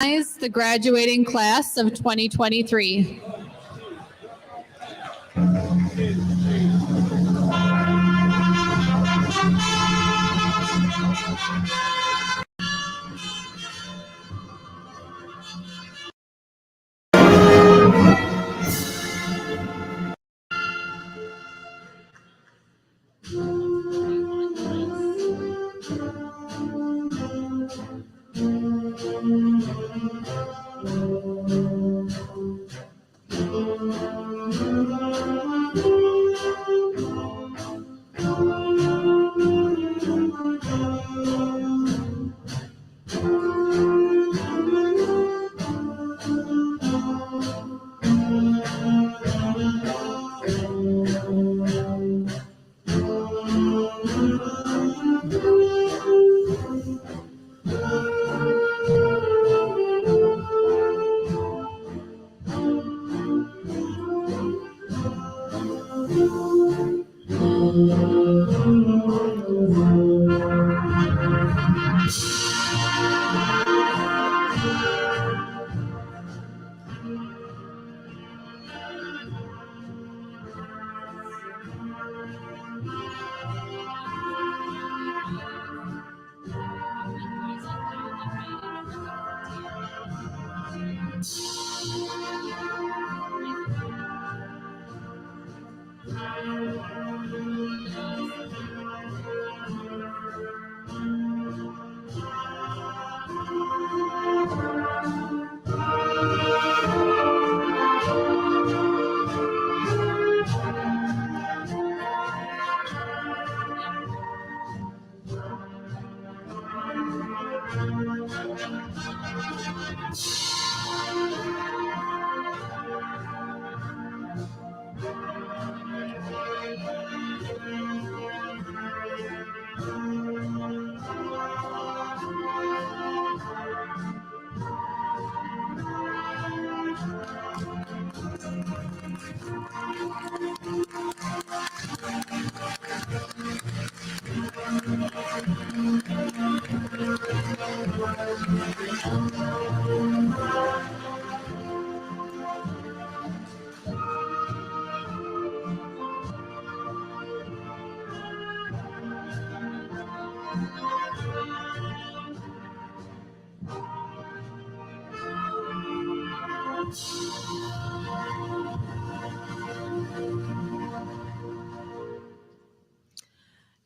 The graduating class of 2023.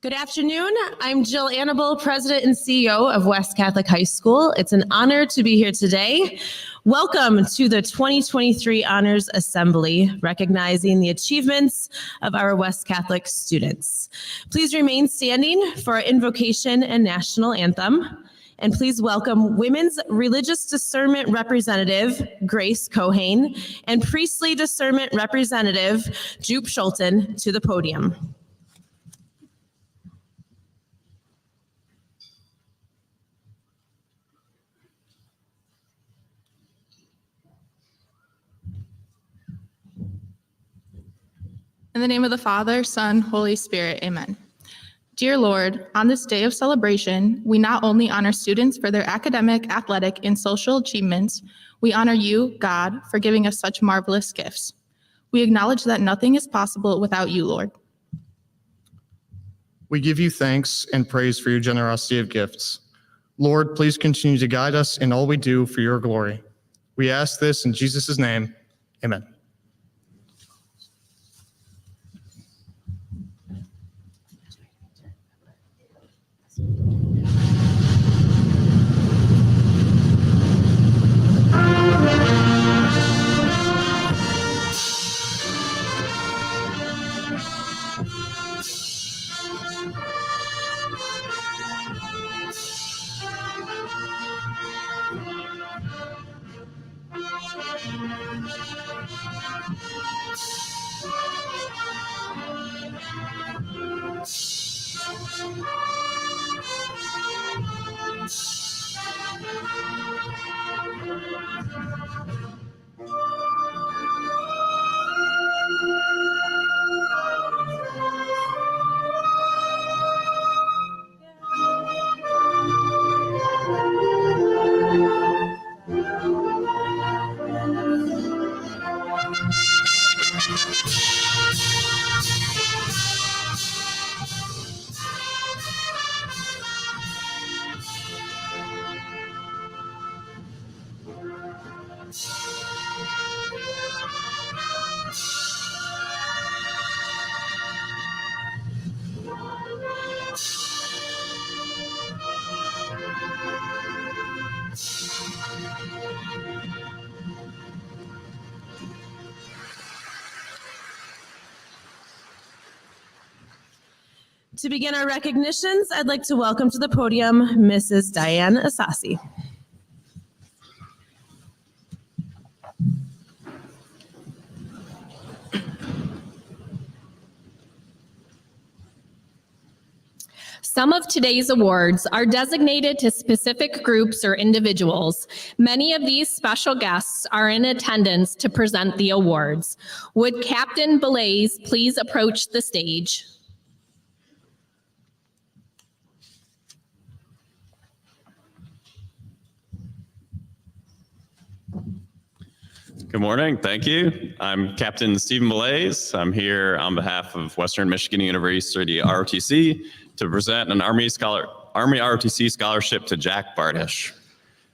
Good afternoon. I'm Jill Annable, President and CEO of West Catholic High School. It's an honor to be here today. Welcome to the 2023 Honors Assembly, recognizing the achievements of our West Catholic students. Please remain standing for our invocation and national anthem. And please welcome Women's Religious Discernment Representative, Grace Cohane, and Priestly Discernment Representative, Jupe Schulten, to the podium. In the name of the Father, Son, Holy Spirit, amen. Dear Lord, on this day of celebration, we not only honor students for their academic, athletic, and social achievements, we honor you, God, for giving us such marvelous gifts. We acknowledge that nothing is possible without you, Lord. We give you thanks and praise for your generosity of gifts. Lord, please continue to guide us in all we do for your glory. We ask this in Jesus' name, amen. To begin our recognitions, I'd like to welcome to the podium Mrs. Diane Asasi. Some of today's awards are designated to specific groups or individuals. Many of these special guests are in attendance to present the awards. Would Captain Belays please approach the stage? Good morning. Thank you. I'm Captain Stephen Belays. I'm here on behalf of Western Michigan University ROTC to present an Army ROTC scholarship to Jack Bardish.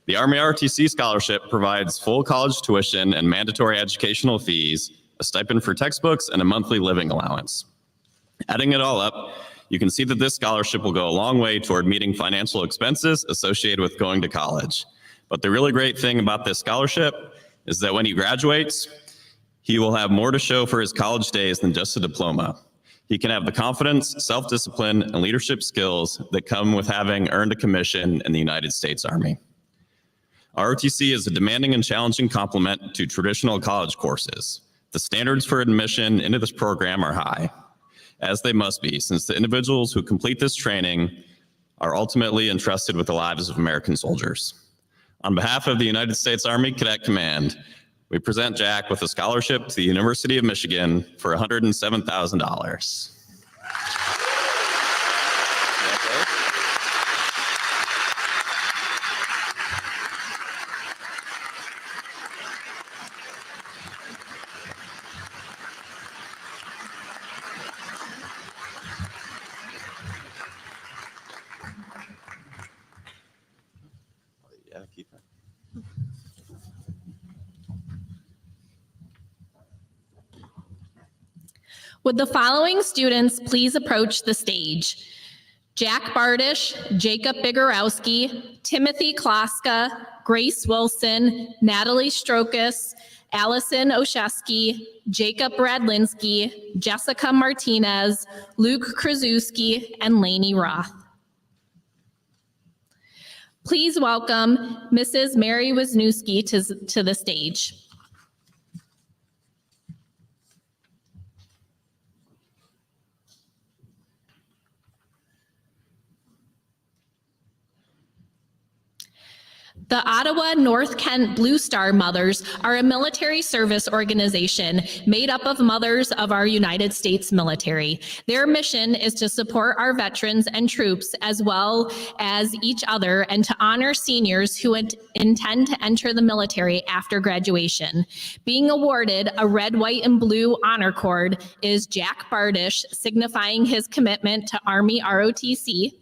The Army ROTC scholarship provides full college tuition and mandatory educational fees, a stipend for textbooks, and a monthly living allowance. Adding it all up, you can see that this scholarship will go a long way toward meeting financial expenses associated with going to college. But the really great thing about this scholarship is that when he graduates, he will have more to show for his college days than just a diploma. He can have the confidence, self-discipline, and leadership skills that come with having earned a commission in the United States Army. ROTC is a demanding and challenging complement to traditional college courses. The standards for admission into this program are high, as they must be, since the individuals who complete this training are ultimately entrusted with the lives of American soldiers. On behalf of the United States Army Cadet Command, we present Jack with a scholarship to the University of Michigan for $107,000. Yeah, keep it. Would the following students please approach the stage? Jack Bardish, Jacob Bigorowski, Timothy Kloska, Grace Wilson, Natalie Strokas, Allison Oshesky, Jacob Bradlinski, Jessica Martinez, Luke Krasuski, and Lainey Roth. Please welcome Mrs. Mary Wisniewski to the stage. The Ottawa North Kent Blue Star Mothers are a military service organization made up of mothers of our United States military. Their mission is to support our veterans and troops as well as each other and to honor seniors who intend to enter the military after graduation. Being awarded a red, white, and blue honor cord is Jack Bardish, signifying his commitment to Army ROTC.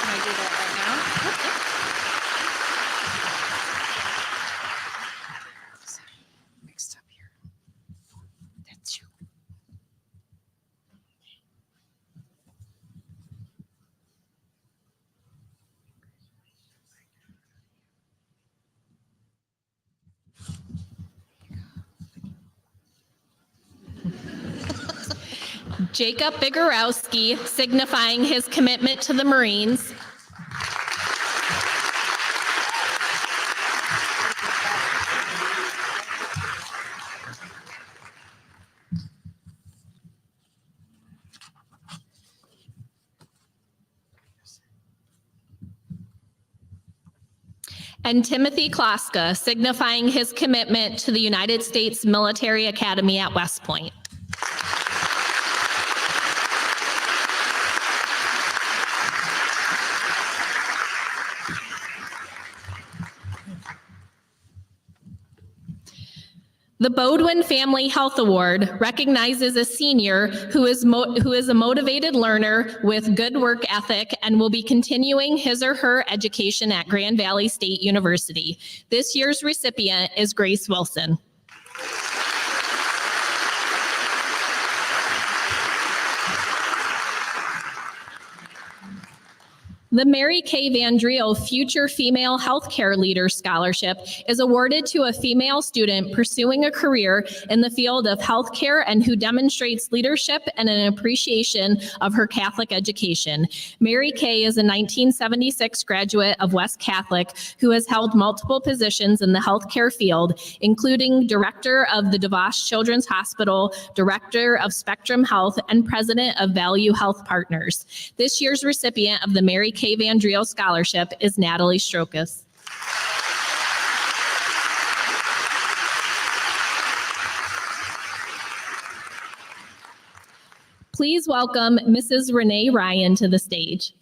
Can I do that right now? Mixed up here. That's you. Jacob Bigorowski, signifying his commitment to the Marines. And Timothy Kloska, signifying his commitment to the United States Military Academy at West Point. The Bodwin Family Health Award recognizes a senior who is a motivated learner with good work ethic and will be continuing his or her education at Grand Valley State University. This year's recipient is Grace Wilson. The Mary K. Vandrio Future Female Healthcare Leader Scholarship is awarded to a female student pursuing a career in the field of healthcare and who demonstrates leadership and an appreciation of her Catholic education. Mary Kay is a 1976 graduate of West Catholic who has held multiple positions in the healthcare field, including Director of the DeVos Children's Hospital, Director of Spectrum Health, and President of Value Health Partners. This year's recipient of the Mary K. Vandrio Scholarship is Natalie Strokas. Please welcome Mrs. Renee Ryan to the stage.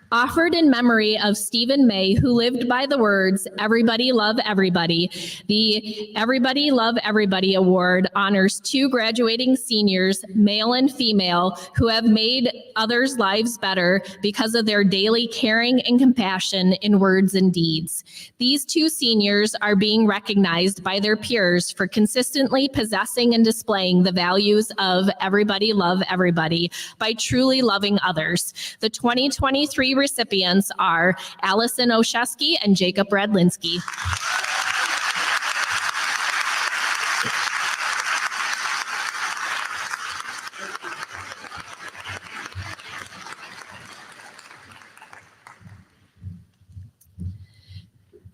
Offered in memory of Stephen May, who lived by the words, "Everybody love everybody." The Everybody Love Everybody Award honors two graduating seniors, male and female, who have made others' lives better because of their daily caring and compassion in words and deeds. These two seniors are being recognized by their peers for consistently possessing and displaying the values of everybody love everybody by truly loving others. The 2023 recipients are Allison Oshesky and Jacob Radlinski.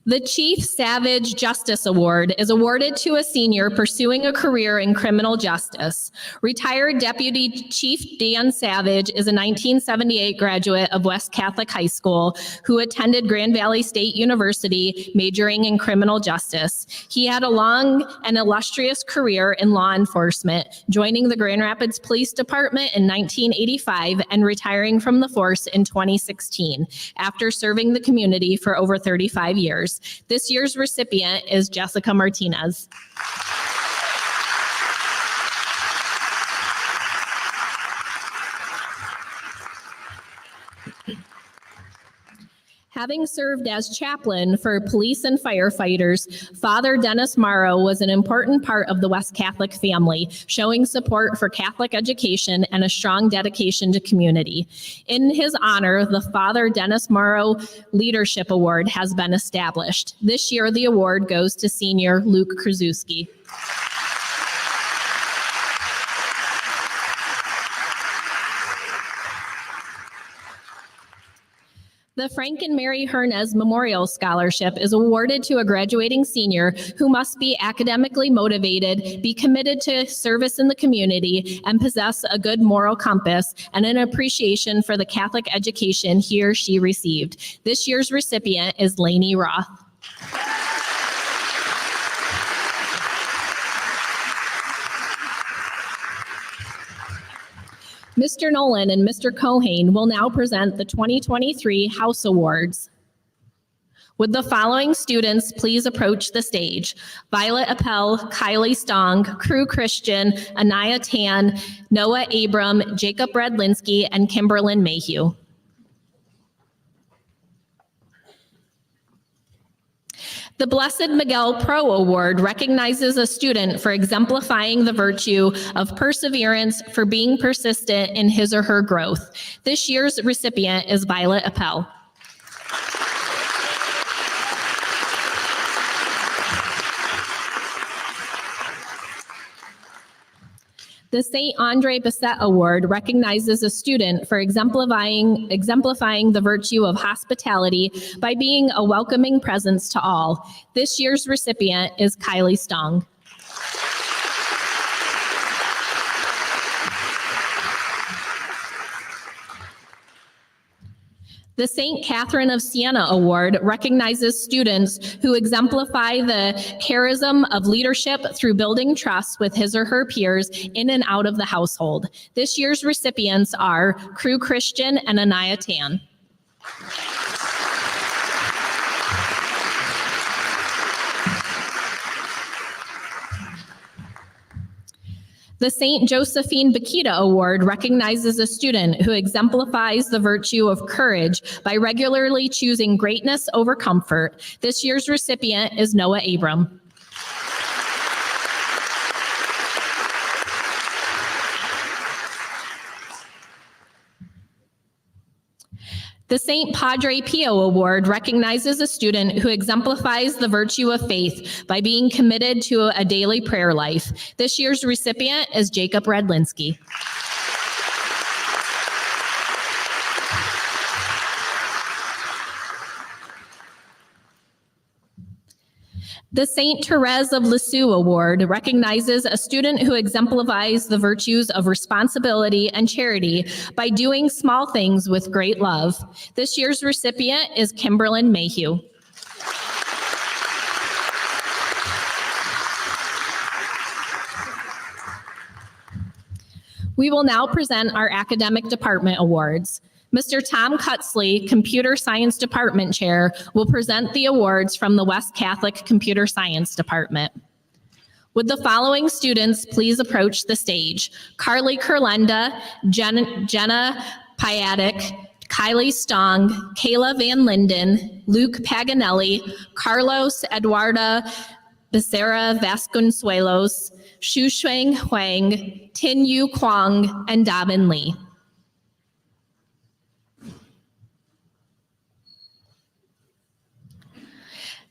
The Chief Savage Justice Award is awarded to a senior pursuing a career in criminal justice. Retired Deputy Chief Dan Savage is a 1978 graduate of West Catholic High School who attended Grand Valley State University, majoring in criminal justice. He had a long and illustrious career in law enforcement, joining the Grand Rapids Police Department in 1985 and retiring from the force in 2016 after serving the community for over 35 years. This year's recipient is Jessica Martinez. Having served as chaplain for police and firefighters, Father Dennis Morrow was an important part of the West Catholic family, showing support for Catholic education and a strong dedication to community. In his honor, the Father Dennis Morrow Leadership Award has been established. This year, the award goes to senior Luke Krasuski. The Frank and Mary Hernez Memorial Scholarship is awarded to a graduating senior who must be academically motivated, be committed to service in the community, and possess a good moral compass and an appreciation for the Catholic education he or she received. This year's recipient is Lainey Roth. Mr. Nolan and Mr. Cohane will now present the 2023 House Awards. Would the following students please approach the stage? Violet Appel, Kylie Stong, Crew Christian, Anaya Tan, Noah Abram, Jacob Redlinski, and Kimberlyn Mayhew. The Blessed Miguel Pro Award recognizes a student for exemplifying the virtue of perseverance, for being persistent in his or her growth. This year's recipient is Violet Appel. The St. Andre Bessette Award recognizes a student for exemplifying the virtue of hospitality by being a welcoming presence to all. This year's recipient is Kylie Stong. The St. Catherine of Siena Award recognizes students who exemplify the charism of leadership through building trust with his or her peers in and out of the household. This year's recipients are Crew Christian and Anaya Tan. The St. Josephine Bakita Award recognizes a student who exemplifies the virtue of courage by regularly choosing greatness over comfort. This year's recipient is Noah Abram. The St. Padre Pio Award recognizes a student who exemplifies the virtue of faith by being committed to a daily prayer life. This year's recipient is Jacob Redlinski. The St. Therese of Lisieux Award recognizes a student who exemplifies the virtues of responsibility and charity by doing small things with great love. This year's recipient is Kimberlyn Mayhew. We will now present our academic department awards. Mr. Tom Cutsley, Computer Science Department Chair, will present the awards from the West Catholic Computer Science Department. Would the following students please approach the stage? Carly Kurlenda, Jenna Piatic, Kylie Stong, Kayla Van Linden, Luke Paganelli, Carlos Eduarda Becerra Vasconcelos, Shushuang Huang, Tin Yu Kwong, and Dabin Lee.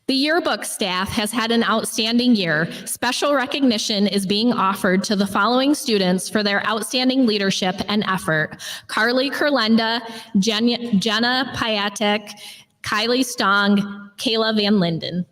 The yearbook staff has had an outstanding year. Special recognition is being offered to the following students for their outstanding leadership and effort: Carly Kurlenda, Jenna Piatek, Kylie Stong, Kayla Van Linden.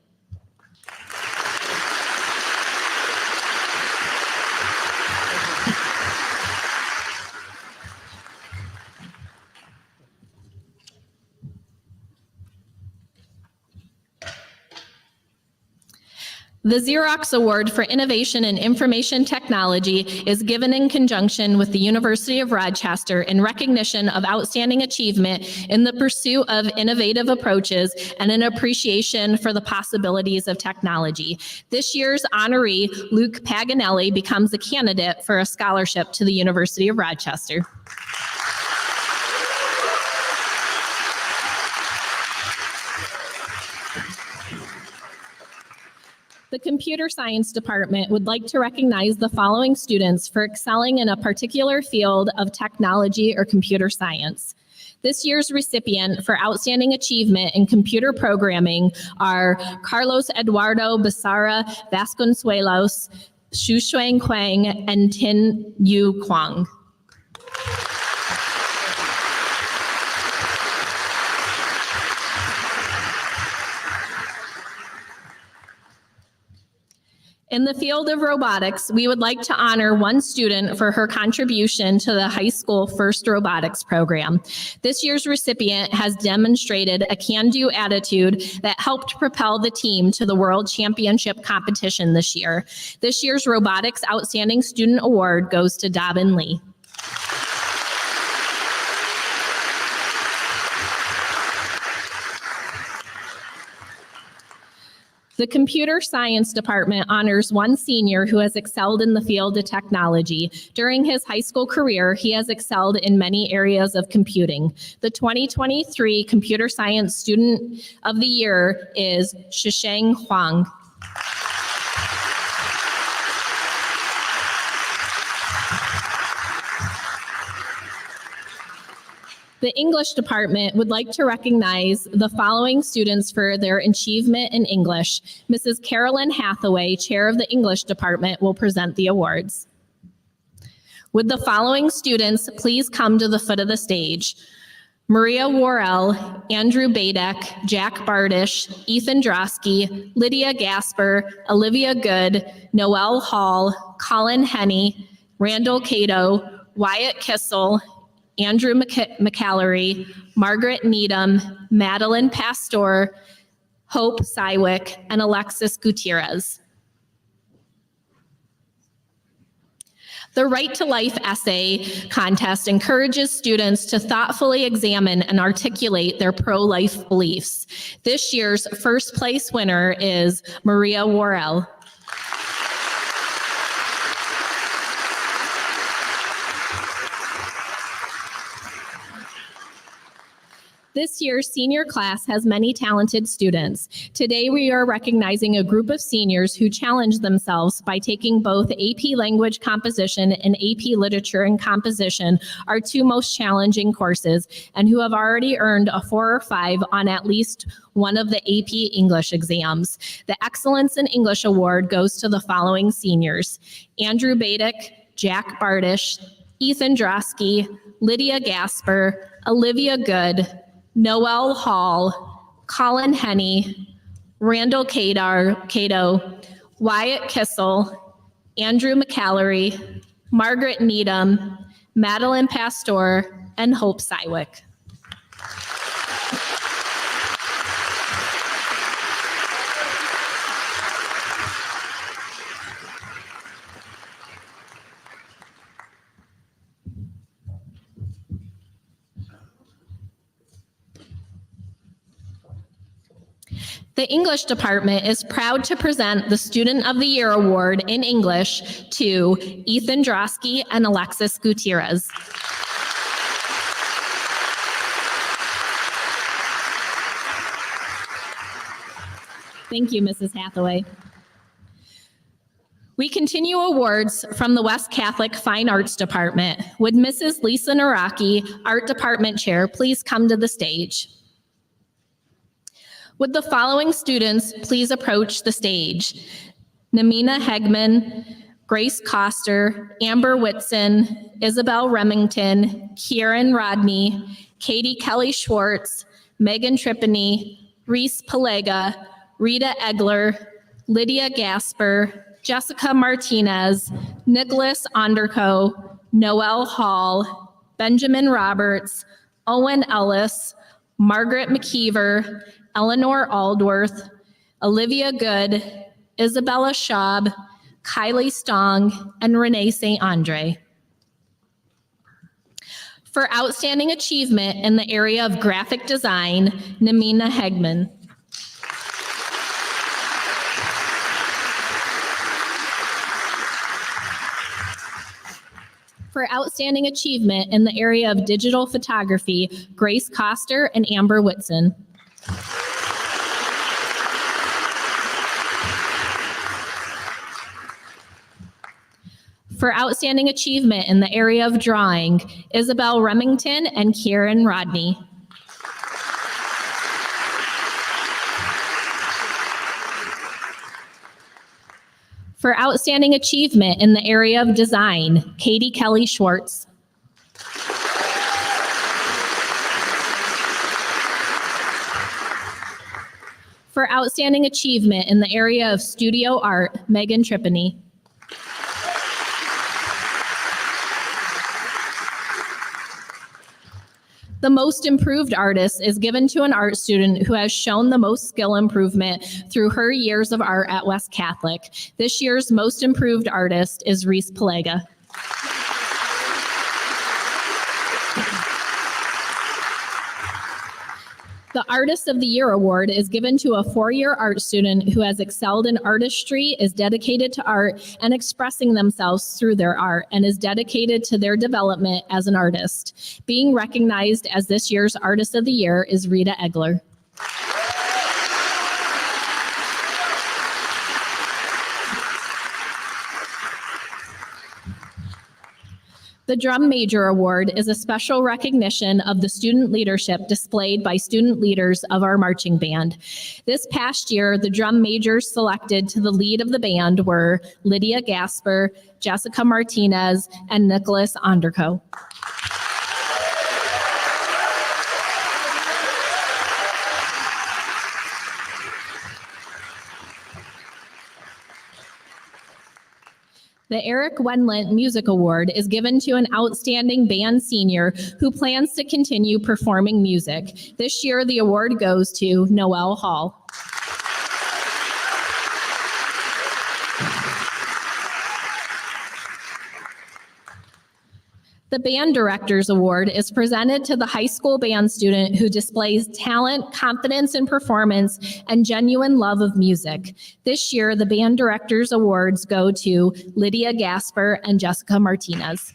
The Xerox Award for Innovation in Information Technology is given in conjunction with the University of Rochester in recognition of outstanding achievement in the pursuit of innovative approaches and an appreciation for the possibilities of technology. This year's honoree, Luke Paganelli, becomes a candidate for a scholarship to the University of Rochester. The Computer Science Department would like to recognize the following students for excelling in a particular field of technology or computer science. This year's recipient for outstanding achievement in computer programming are Carlos Eduardo Becerra Vasconcelos, Shushuang Huang, and Tin Yu Kwong. In the field of robotics, we would like to honor one student for her contribution to the high school first robotics program. This year's recipient has demonstrated a can-do attitude that helped propel the team to the World Championship competition this year. This year's Robotics Outstanding Student Award goes to Dabin Lee. The Computer Science Department honors one senior who has excelled in the field of technology. During his high school career, he has excelled in many areas of computing. The 2023 Computer Science Student of the Year is Shisheng Huang. The English department would like to recognize the following students for their achievement in English. Mrs. Carolyn Hathaway, chair of the English department, will present the awards. Would the following students please come to the foot of the stage? Maria Worrell, Andrew Badek, Jack Bardish, Ethan Drosky, Lydia Gasper, Olivia Good, Noelle Hall, Colin Henney, Randall Cato, Wyatt Kissel, Andrew McAllery, Margaret Needham, Madeline Pastor, Hope Sywick, and Alexis Gutierrez. The Right to Life essay contest encourages students to thoughtfully examine and articulate their pro-life beliefs. This year's first place winner is Maria Worrell. This year's senior class has many talented students. Today, we are recognizing a group of seniors who challenged themselves by taking both AP Language Composition and AP Literature and Composition, our two most challenging courses, and who have already earned a 4 or 5 on at least one of the AP English exams. The Excellence in English Award goes to the following seniors: Andrew Badick, Jack Bardish, Ethan Drosky, Lydia Gasper, Olivia Good, Noel Hall, Colin Henney, Randall Cato, Wyatt Kissel, Andrew McCallery, Margaret Needham, Madeline Pastor, and Hope Sywick. The English department is proud to present the Student of the Year Award in English to Ethan Drosky and Alexis Gutierrez. Thank you, Mrs. Hathaway. We continue awards from the West Catholic Fine Arts Department. Would Mrs. Lisa Naraki, Art Department Chair, please come to the stage? Would the following students please approach the stage? Namina Hegman, Grace Coster, Amber Whitson, Isabel Remington, Kieran Rodney, Katie Kelly Schwartz, Megan Tripany, Reese Palega, Rita Egler, Lydia Gasper, Jessica Martinez, Nicholas Onderko, Noel Hall, Benjamin Roberts, Owen Ellis, Margaret McKeever, Eleanor Aldworth, Olivia Good, Isabella Schaub, Kylie Stong, and Renee St. Andre. For outstanding achievement in the area of graphic design, Namina Hegman. For outstanding achievement in the area of digital photography, Grace Coster and Amber Whitson. For outstanding achievement in the area of drawing, Isabel Remington and Kieran Rodney. For outstanding achievement in the area of design, Katie Kelly Schwartz. For outstanding achievement in the area of studio art, Megan Tripany. The Most Improved Artist is given to an art student who has shown the most skill improvement through her years of art at West Catholic. This year's Most Improved Artist is Reese Palega. The Artist of the Year Award is given to a 4-year art student who has excelled in artistry, is dedicated to art and expressing themselves through their art, and is dedicated to their development as an artist. Being recognized as this year's Artist of the Year is Rita Egler. The Drum Major Award is a special recognition of the student leadership displayed by student leaders of our marching band. This past year, the drum majors selected to the lead of the band were Lydia Gasper, Jessica Martinez, and Nicholas Onderko. The Eric Wendlandt Music Award is given to an outstanding band senior who plans to continue performing music. This year, the award goes to Noel Hall. The Band Directors Award is presented to the high school band student who displays talent, confidence in performance, and genuine love of music. This year, the Band Directors Awards go to Lydia Gasper and Jessica Martinez.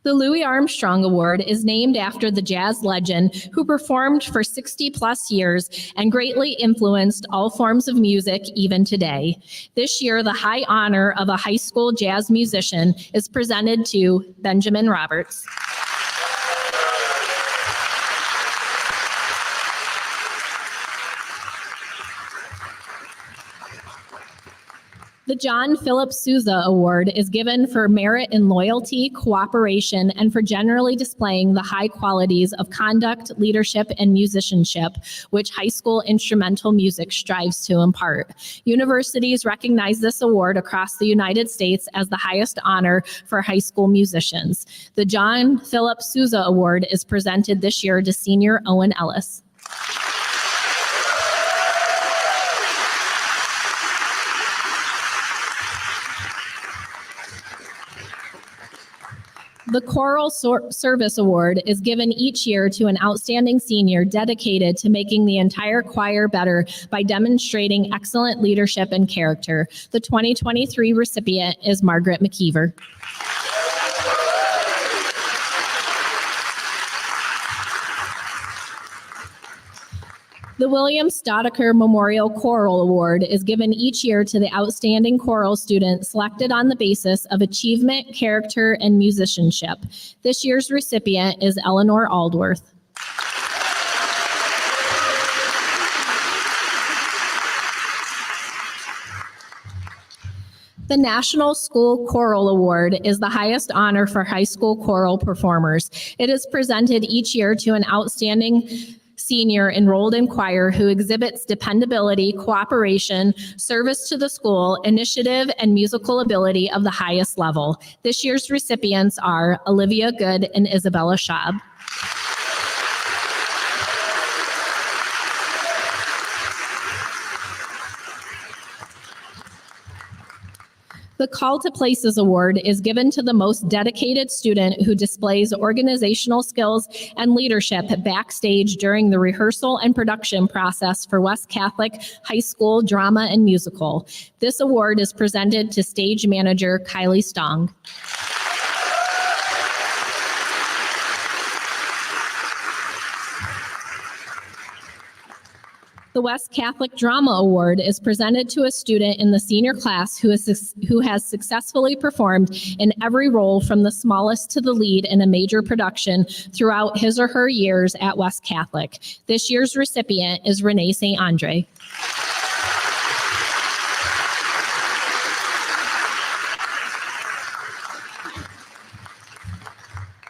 The Louis Armstrong Award is named after the jazz legend who performed for 60-plus years and greatly influenced all forms of music even today. This year, the high honor of a high school jazz musician is presented to Benjamin Roberts. The John Philip Sousa Award is given for merit in loyalty, cooperation, and for generally displaying the high qualities of conduct, leadership, and musicianship, which high school instrumental music strives to impart. Universities recognize this award across the United States as the highest honor for high school musicians. The John Philip Sousa Award is presented this year to senior Owen Ellis. The Choral Service Award is given each year to an outstanding senior dedicated to making the entire choir better by demonstrating excellent leadership and character. The 2023 recipient is Margaret McKeever. The William Stoddicker Memorial Choral Award is given each year to the outstanding choral student selected on the basis of achievement, character, and musicianship. This year's recipient is Eleanor Aldworth. The National School Choral Award is the highest honor for high school choral performers. It is presented each year to an outstanding senior enrolled in choir who exhibits dependability, cooperation, service to the school, initiative, and musical ability of the highest level. This year's recipients are Olivia Good and Isabella Schaub. The Call to Places Award is given to the most dedicated student who displays organizational skills and leadership backstage during the rehearsal and production process for West Catholic High School Drama and Musical. This award is presented to stage manager Kylie Stong. The West Catholic Drama Award is presented to a student in the senior class who has successfully performed in every role from the smallest to the lead in a major production throughout his or her years at West Catholic. This year's recipient is Renee St. Andre.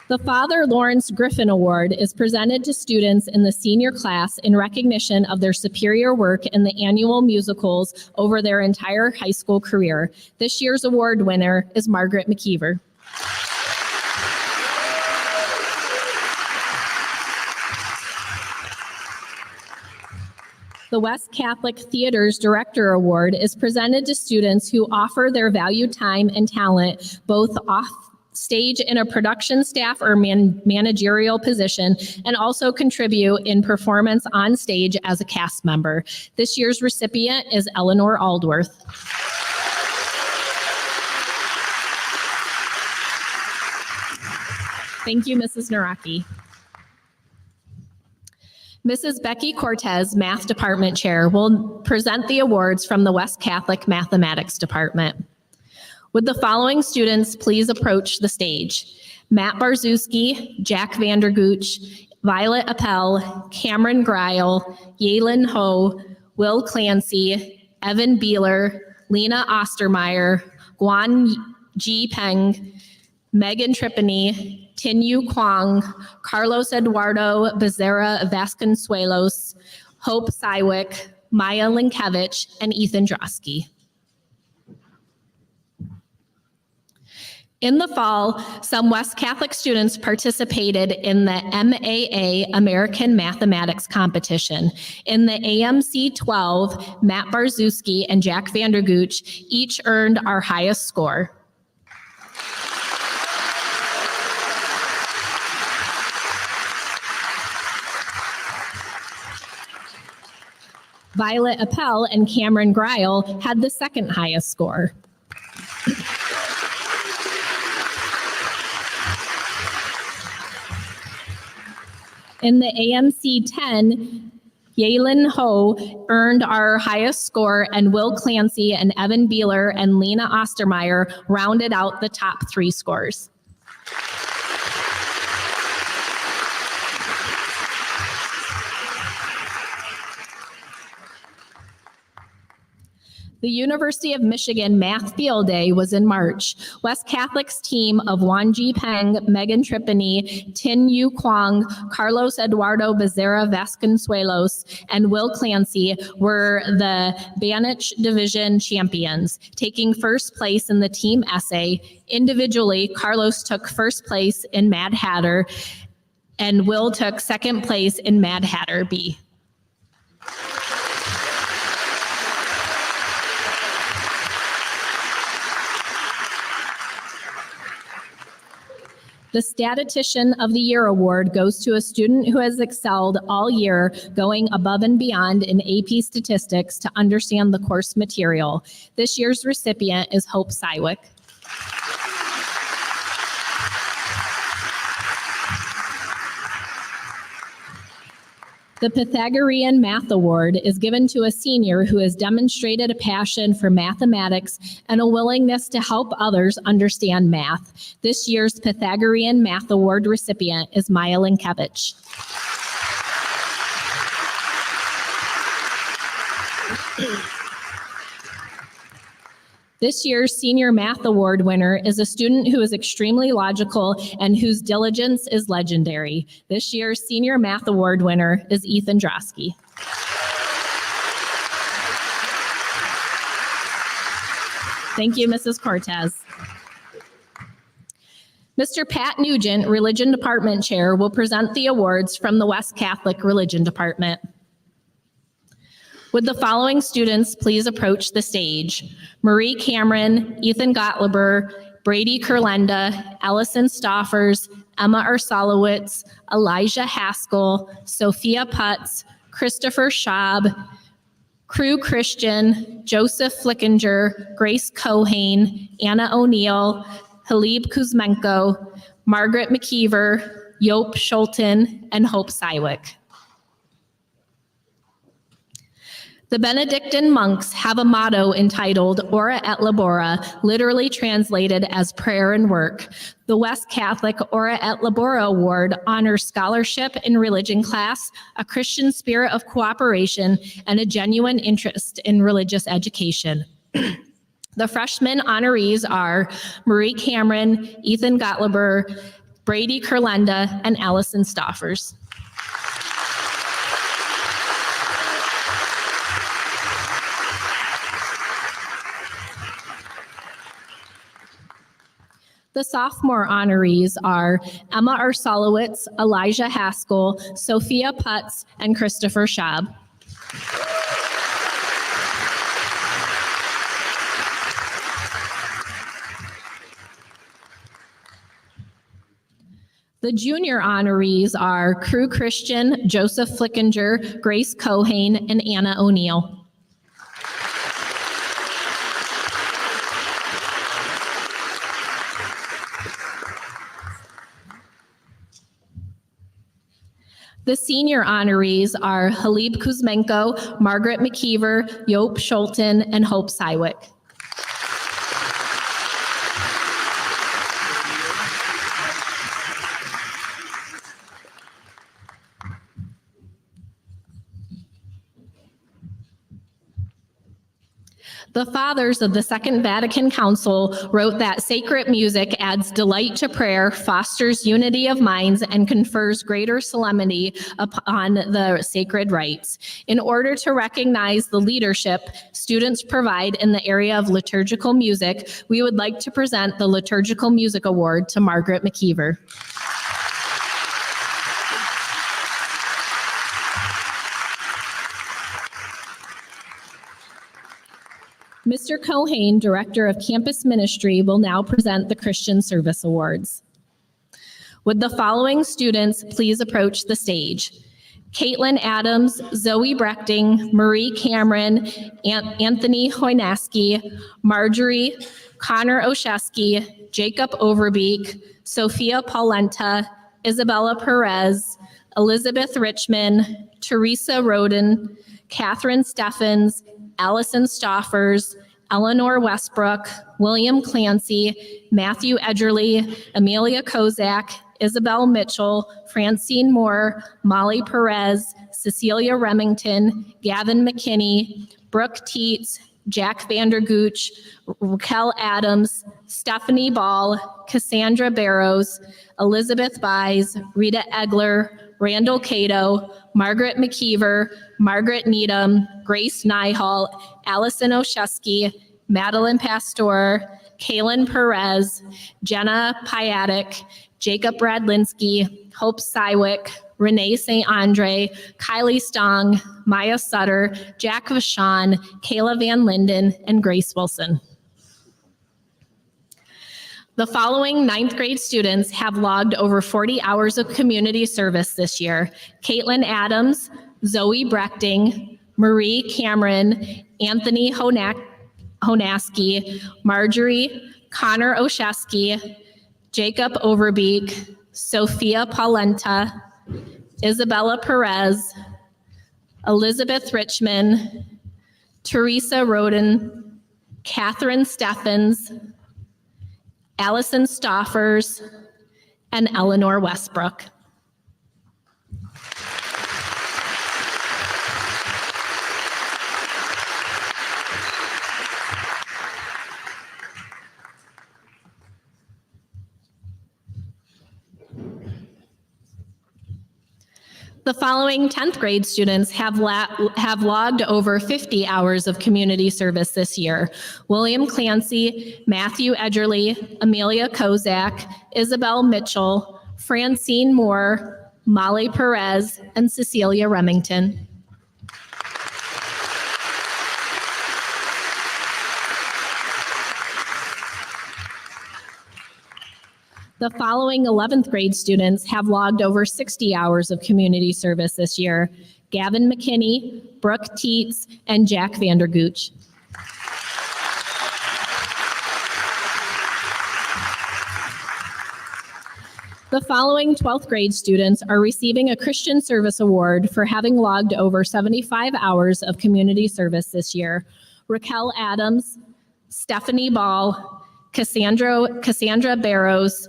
The Father Lawrence Griffin Award is presented to students in the senior class in recognition of their superior work in the annual musicals over their entire high school career. This year's award winner is Margaret McKeever. The West Catholic Theater's Director Award is presented to students who offer their valued time and talent both off stage in a production staff or managerial position, and also contribute in performance on stage as a cast member. This year's recipient is Eleanor Aldworth. Thank you, Mrs. Naraki. Mrs. Becky Cortez, Math Department Chair, will present the awards from the West Catholic Mathematics Department. Would the following students please approach the stage? Matt Barzewski, Jack Vandergooch, Violet Appel, Cameron Greil, Yalen Ho, Will Clancy, Evan Beeler, Lena Ostermeyer, Guan Ji Peng, Megan Tripani, Tinyu Kwong, Carlos Eduardo Becerra Vasconcelos, Hope Sywick, Maya Linkevich, and Ethan Drosky. In the fall, some West Catholic students participated in the MAA American Mathematics Competition. In the AMC 12, Matt Barzewski and Jack Vandergooch each earned our highest score. Violet Appel and Cameron Greil had the second highest score. In the AMC 10, Yalen Ho earned our highest score, and Will Clancy and Evan Beeler and Lena Ostermeyer rounded out the top 3 scores. The University of Michigan Math Field Day was in March. West Catholic's team of Wan Ji Peng, Megan Tripani, Tin Yu Kwong, Carlos Eduardo Becerra Vasconcelos, and Will Clancy were the Banach Division champions, taking first place in the team essay. Individually, Carlos took first place in Mad Hatter, and Will took second place in Mad Hatter B. The Statistician of the Year award goes to a student who has excelled all year, going above and beyond in AP statistics to understand the course material. This year's recipient is Hope Sywick. The Pythagorean Math Award is given to a senior who has demonstrated a passion for mathematics and a willingness to help others understand math. This year's Pythagorean Math Award recipient is Maya Linkevich. This year's Senior Math Award winner is a student who is extremely logical and whose diligence is legendary. This year's Senior Math Award winner is Ethan Drosky. Thank you, Mrs. Cortez. Mr. Pat Nugent, Religion Department Chair, will present the awards from the West Catholic Religion Department. Would the following students please approach the stage? Marie Cameron, Ethan Gottliber, Brady Kurlenda, Allison Stoffers, Emma Ursalowitz, Elijah Haskell, Sophia Putz, Christopher Schaub, Crew Christian, Joseph Flickinger, Grace Cohane, Anna O'Neill, Halib Kuzmenko, Margaret McKeever, Yop Schulten, and Hope Sywick. The Benedictine monks have a motto entitled Ora et Labora, literally translated as prayer and work. The West Catholic Ora et Labora Award honors scholarship in religion class, a Christian spirit of cooperation, and a genuine interest in religious education. The freshman honorees are Marie Cameron, Ethan Gottliber, Brady Kurlenda, and Allison Stoffers. The sophomore honorees are Emma Ursalowitz, Elijah Haskell, Sophia Putz, and Christopher Schaub. The junior honorees are Crew Christian, Joseph Flickinger, Grace Cohane, and Anna O'Neill. The senior honorees are Halib Kuzmenko, Margaret McKeever, Yop Schulten, and Hope Sywick. The fathers of the Second Vatican Council wrote that sacred music adds delight to prayer, fosters unity of minds, and confers greater solemnity upon the sacred rites. In order to recognize the leadership students provide in the area of liturgical music, we would like to present the Liturgical Music Award to Margaret McKeever. Mr. Cohane, Director of Campus Ministry, will now present the Christian Service Awards. Would the following students please approach the stage? Caitlin Adams, Zoe Brechting, Marie Cameron, Anthony Hoynaski, Marjorie, Connor Oshesky, Jacob Overbeek, Sophia Paulenta, Isabella Perez, Elizabeth Richmond, Teresa Roden, Catherine Steffens, Allison Stoffers, Eleanor Westbrook, William Clancy, Matthew Edgerly, Amelia Kozak, Isabel Mitchell, Francine Moore, Molly Perez, Cecilia Remington, Gavin McKinney, Brooke Teets, Jack Vandergooch, Raquel Adams, Stephanie Ball, Cassandra Barrows, Elizabeth Vise, Rita Egler, Randall Cato, Margaret McKeever, Margaret Needham, Grace Nyhalt, Allison Oshesky, Madeline Pastor, Kaylin Perez, Jenna Piatek, Jacob Bradlinski, Hope Sywick, Renee St. Andre, Kylie Stong, Maya Sutter, Jack Vachon, Kayla Van Linden, and Grace Wilson. The following ninth grade students have logged over 40 hours of community service this year. Caitlin Adams, Zoe Brechting, Marie Cameron, Anthony Honaski, Marjorie, Connor Oshesky, Jacob Overbeek, Sophia Paulenta, Isabella Perez, Elizabeth Richmond, Teresa Roden, Catherine Steffens, Allison Stoffers, and Eleanor Westbrook. The following 10th grade students have logged over 50 hours of community service this year. William Clancy, Matthew Edgerly, Amelia Kozak, Isabel Mitchell, Francine Moore, Molly Perez, and Cecilia Remington. The following 11th grade students have logged over 60 hours of community service this year. Gavin McKinney, Brooke Teets, and Jack Vandergooch. The following 12th grade students are receiving a Christian Service Award for having logged over 75 hours of community service this year. Raquel Adams, Stephanie Ball, Cassandra Barrows,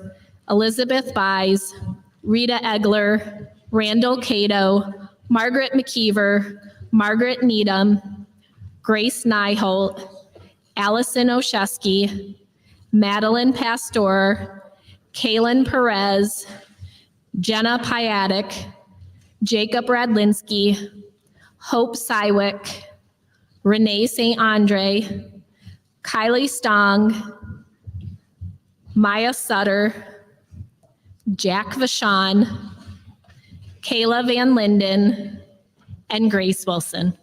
Elizabeth Vise, Rita Egler, Randall Cato, Margaret McKeever, Margaret Needham, Grace Nyhalt, Allison Oshesky, Madeline Pastor, Kaylin Perez, Jenna Piatek, Jacob Radlinski, Hope Sywick, Renee St. Andre, Kylie Stong, Maya Sutter, Jack Vachon, Kayla Van Linden, and Grace Wilson.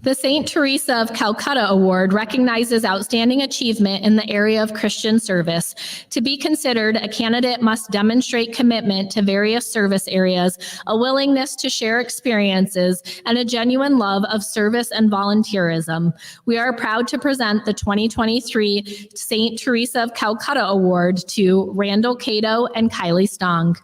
The St. Teresa of Calcutta Award recognizes outstanding achievement in the area of Christian service. To be considered, a candidate must demonstrate commitment to various service areas, a willingness to share experiences, and a genuine love of service and volunteerism. We are proud to present the 2023 St. Teresa of Calcutta Award to Randall Cato and Kylie Stong.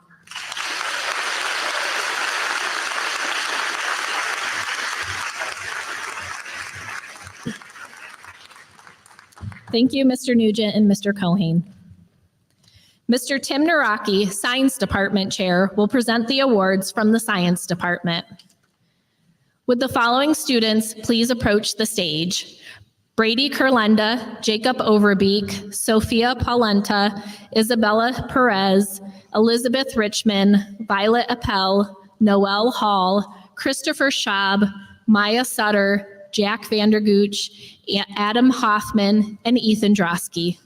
Thank you, Mr. Nugent and Mr. Cohen. Mr. Tim Naraki, Science Department Chair, will present the awards from the Science Department. Would the following students please approach the stage? Brady Kurlenda, Jacob Overbeek, Sophia Polenta, Isabella Perez, Elizabeth Richmond, Violet Appel, Noel Hall, Christopher Schaub, Maya Sutter, Jack Vandergooch, Adam Hoffman, and Ethan Drosky.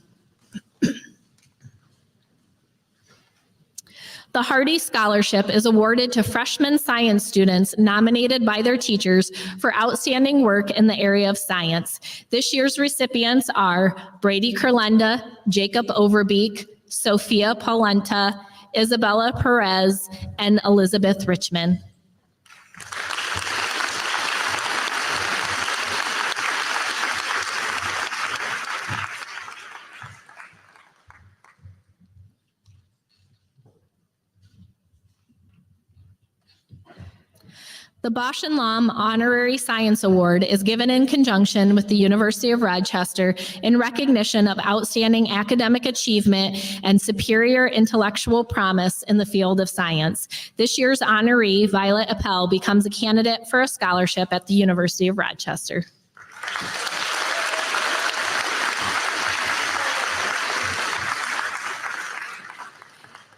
The Hardy Scholarship is awarded to freshman science students nominated by their teachers for outstanding work in the area of science. This year's recipients are Brady Kurlenda, Jacob Overbeek, Sophia Polenta, Isabella Perez, and Elizabeth Richmond. The Bosch and Lomb Honorary Science Award is given in conjunction with the University of Rochester in recognition of outstanding academic achievement and superior intellectual promise in the field of science. This year's honoree, Violet Appel, becomes a candidate for a scholarship at the University of Rochester.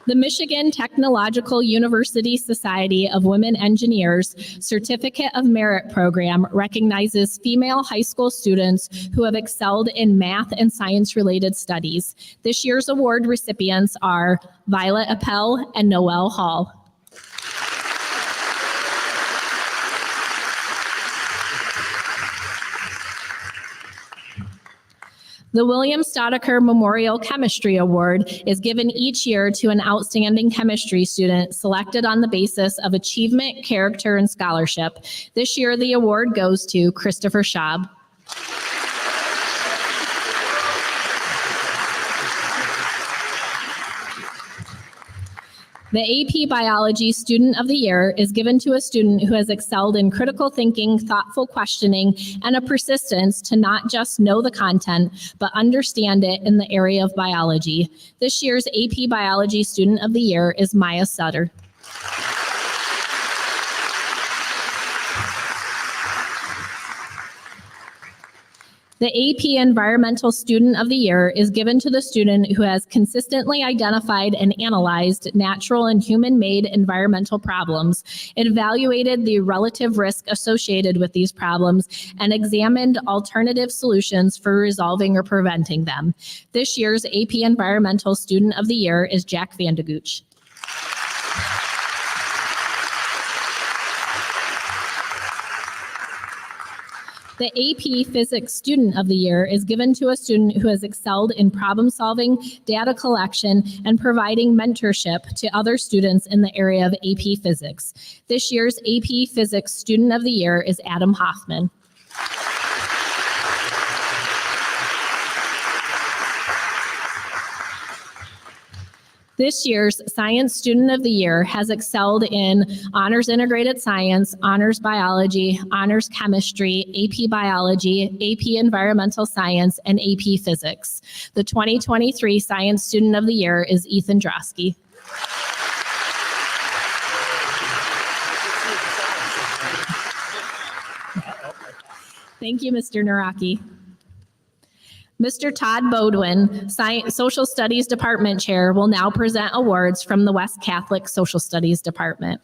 The Michigan Technological University Society of Women Engineers Certificate of Merit Program recognizes female high school students who have excelled in math and science-related studies. This year's award recipients are Violet Appel and Noel Hall. The William Stoddaker Memorial Chemistry Award is given each year to an outstanding chemistry student selected on the basis of achievement, character, and scholarship. This year, the award goes to Christopher Schaub. The AP Biology Student of the Year is given to a student who has excelled in critical thinking, thoughtful questioning, and a persistence to not just know the content, but understand it in the area of biology. This year's AP Biology Student of the Year is Maya Sutter. The AP Environmental Student of the Year is given to the student who has consistently identified and analyzed natural and human-made environmental problems, evaluated the relative risk associated with these problems, and examined alternative solutions for resolving or preventing them. This year's AP Environmental Student of the Year is Jack Vandergooch. The AP Physics Student of the Year is given to a student who has excelled in problem solving, data collection, and providing mentorship to other students in the area of AP Physics. This year's AP Physics Student of the Year is Adam Hoffman. This year's Science Student of the Year has excelled in Honors Integrated Science, Honors Biology, Honors Chemistry, AP Biology, AP Environmental Science, and AP Physics. The 2023 Science Student of the Year is Ethan Drosky. Thank you, Mr. Naraki. Mr. Todd Bodwin, Social Studies Department Chair, will now present awards from the West Catholic Social Studies Department.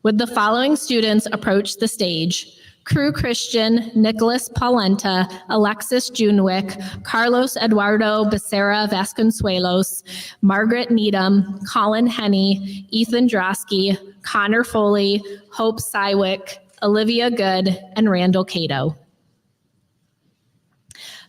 Would the following students approach the stage? Crew Christian, Nicholas Polenta, Alexis Junwick, Carlos Eduardo Becerra Vasconcelos, Margaret Needham, Colin Henney, Ethan Drosky, Connor Foley, Hope Sywick, Olivia Good, and Randall Cato.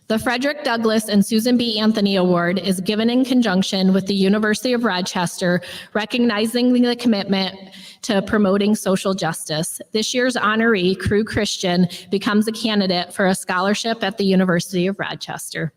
The Frederick Douglass and Susan B. Anthony Award is given in conjunction with the University of Rochester, recognizing the commitment to promoting social justice. This year's honoree, Crew Christian, becomes a candidate for a scholarship at the University of Rochester.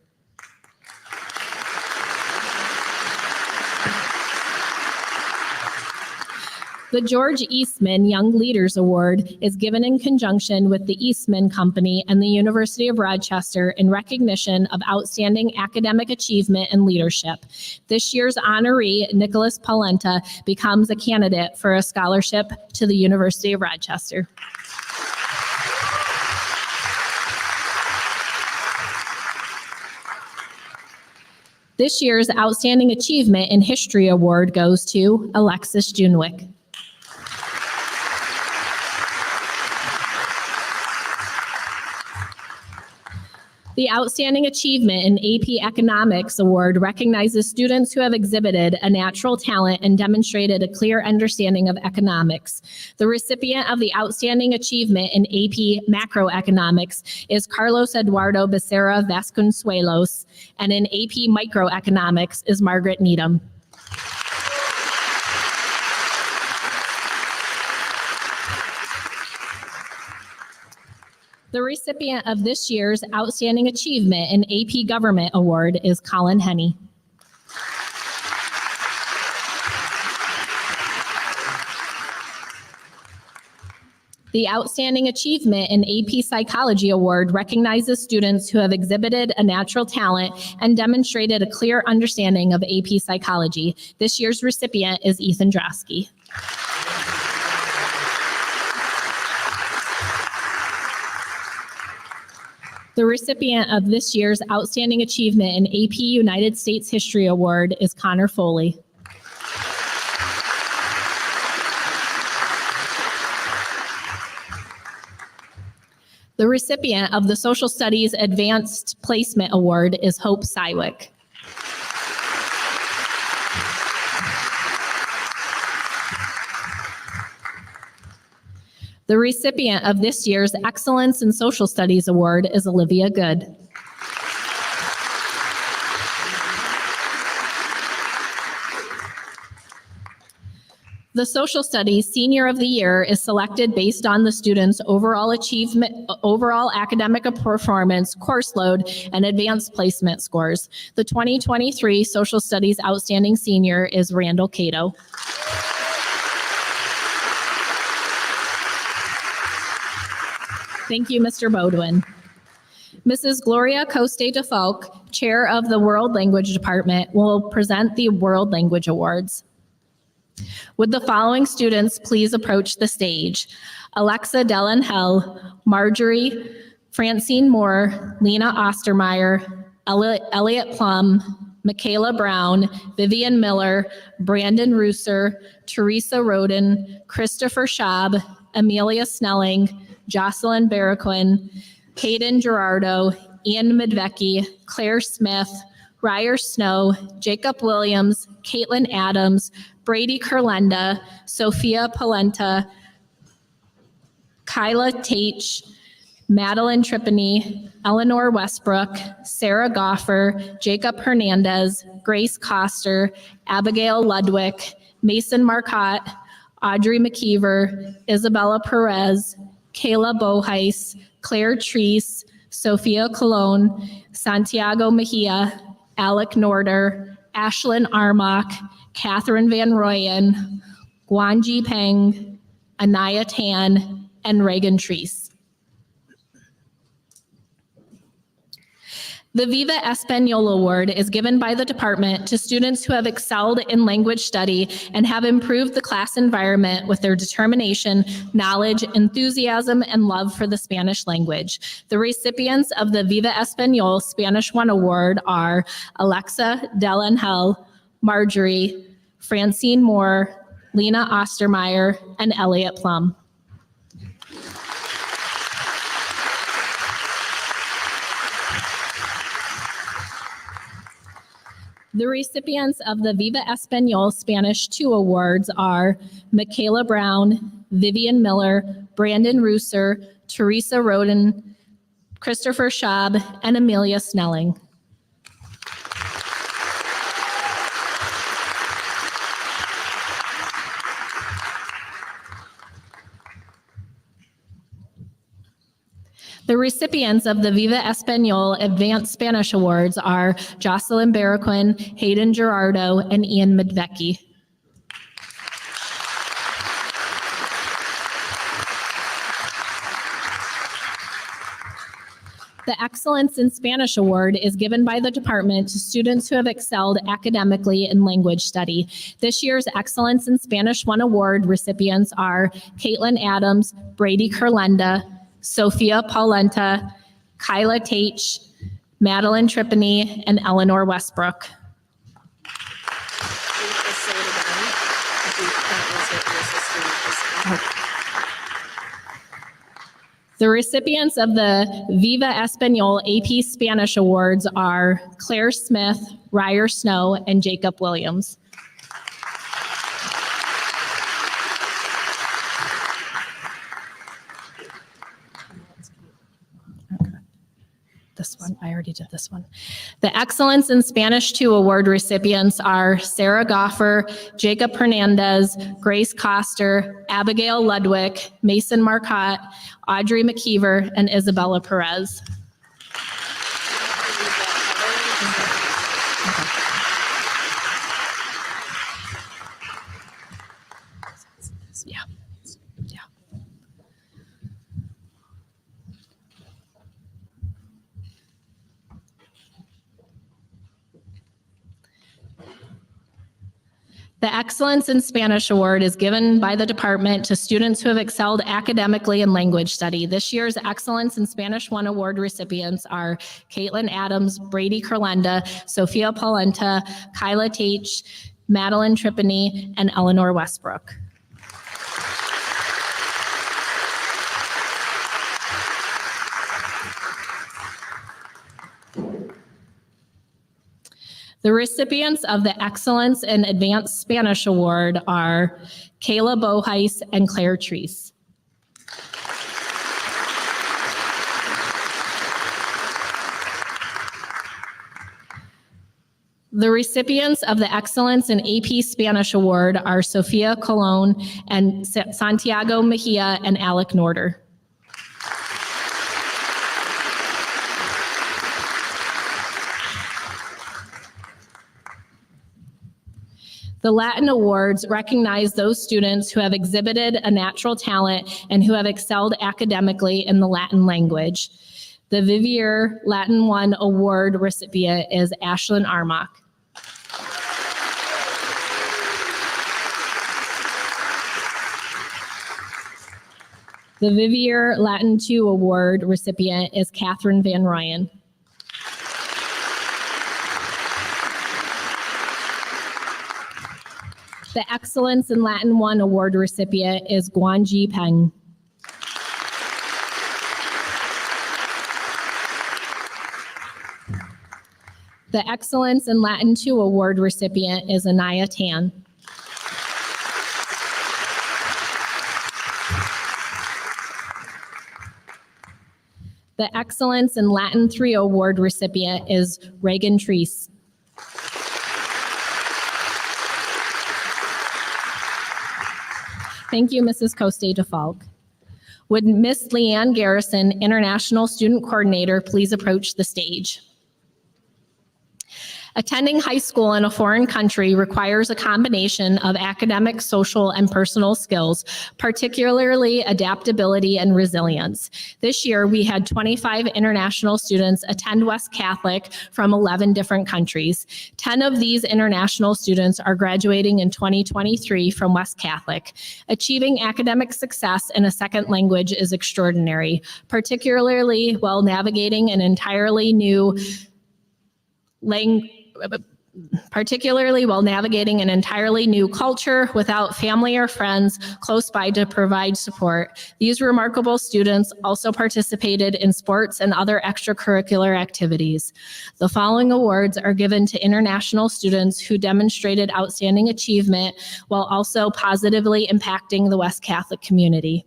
The George Eastman Young Leaders Award is given in conjunction with the Eastman Company and the University of Rochester in recognition of outstanding academic achievement and leadership. This year's honoree, Nicholas Polenta, becomes a candidate for a scholarship to the University of Rochester. This year's Outstanding Achievement in History Award goes to Alexis Junwick. The Outstanding Achievement in AP Economics Award recognizes students who have exhibited a natural talent and demonstrated a clear understanding of economics. The recipient of the Outstanding Achievement in AP Macroeconomics is Carlos Eduardo Becerra Vasconcelos, and in AP Microeconomics is Margaret Needham. The recipient of this year's Outstanding Achievement in AP Government Award is Colin Henney. The Outstanding Achievement in AP Psychology Award recognizes students who have exhibited a natural talent and demonstrated a clear understanding of AP Psychology. This year's recipient is Ethan Drosky. The recipient of this year's Outstanding Achievement in AP United States History Award is Connor Foley. The recipient of the Social Studies Advanced Placement Award is Hope Sywick. The recipient of this year's Excellence in Social Studies Award is Olivia Good. The Social Studies Senior of the Year is selected based on the student's overall achievement, overall academic performance, course load, and advanced placement scores. The 2023 Social Studies Outstanding Senior is Randall Cato. Thank you, Mr. Bodwin. Mrs. Gloria Coste de Falk, Chair of the World Language Department, will present the World Language Awards. Would the following students please approach the stage? Alexa Dellenhell, Marjorie, Francine Moore, Lena Ostermeyer, Elliot Plum, Michaela Brown, Vivian Miller, Brandon Rooser, Teresa Roden, Christopher Schaub, Amelia Snelling, Jocelyn Barraquin, Hayden Gerardo, Ian Medvecki, Claire Smith, Ryer Snow, Jacob Williams, Caitlin Adams, Brady Kurlenda, Sophia Polenta, Kyla Tate, Madeline Tripany, Eleanor Westbrook, Sarah Goffer, Jacob Hernandez, Grace Coster, Abigail Ludwig, Mason Marcotte, Audrey McKeever, Isabella Perez, Kayla Boheis, Claire Treese, Sophia Colon, Santiago Mejia, Alec Norder, Ashlyn Armock, Catherine Van Royen, Guanji Peng, Anaya Tan, and Reagan Treese. The Viva Español Award is given by the department to students who have excelled in language study and have improved the class environment with their determination, knowledge, enthusiasm, and love for the Spanish language. The recipients of the Viva Español Spanish 1 Award are Alexa Dellenhell, Marjorie, Francine Moore, Lena Ostermeyer, and Elliot Plum. The recipients of the Viva Español Spanish 2 Awards are Michaela Brown, Vivian Miller, Brandon Rooser, Teresa Roden, Christopher Schaub, and Amelia Snelling. The recipients of the Viva Español Advanced Spanish Awards are Jocelyn Barraquin, Hayden Gerardo, and Ian Medvecki. The Excellence in Spanish Award is given by the department to students who have excelled academically in language study. This year's Excellence in Spanish 1 Award recipients are Caitlin Adams, Brady Kurlenda, Sophia Paulenta, Kyla Tate, Madeline Tripany, and Eleanor Westbrook. The recipients of the Viva Espanol AP Spanish Awards are Claire Smith, Ryer Snow, and Jacob Williams. This one, I already did this one. The Excellence in Spanish 2 Award recipients are Sarah Goffer, Jacob Hernandez, Grace Coster, Abigail Ludwig, Mason Marcotte, Audrey McKeever, and Isabella Perez. Yeah. Yeah. The Excellence in Spanish Award is given by the department to students who have excelled academically in language study. This year's Excellence in Spanish 1 Award recipients are Caitlin Adams, Brady Kurlenda, Sophia Paulenta, Kyla Tate, Madeline Tripany, and Eleanor Westbrook. The recipients of the Excellence in Advanced Spanish Award are Kayla Boheis and Claire Treese. The recipients of the Excellence in AP Spanish Award are Sofia Colon and Santiago Mejia and Alec Norder. The Latin Awards recognize those students who have exhibited a natural talent and who have excelled academically in the Latin language. The Vivier Latin 1 Award recipient is Ashlyn Armock. The Vivier Latin 2 Award recipient is Catherine Van Ryan. The Excellence in Latin 1 Award recipient is Guanji Peng. The Excellence in Latin 2 Award recipient is Anaya Tan. The Excellence in Latin 3 Award recipient is Reagan Treese. Thank you, Mrs. Coste de Falk. Would Miss Leanne Garrison, International Student Coordinator, please approach the stage? Attending high school in a foreign country requires a combination of academic, social, and personal skills, particularly adaptability and resilience. This year, we had 25 international students attend West Catholic from 11 different countries. 10 of these international students are graduating in 2023 from West Catholic. Achieving academic success in a second language is extraordinary, particularly while navigating an entirely new culture without family or friends close by to provide support. These remarkable students also participated in sports and other extracurricular activities. The following awards are given to international students who demonstrated outstanding achievement while also positively impacting the West Catholic community.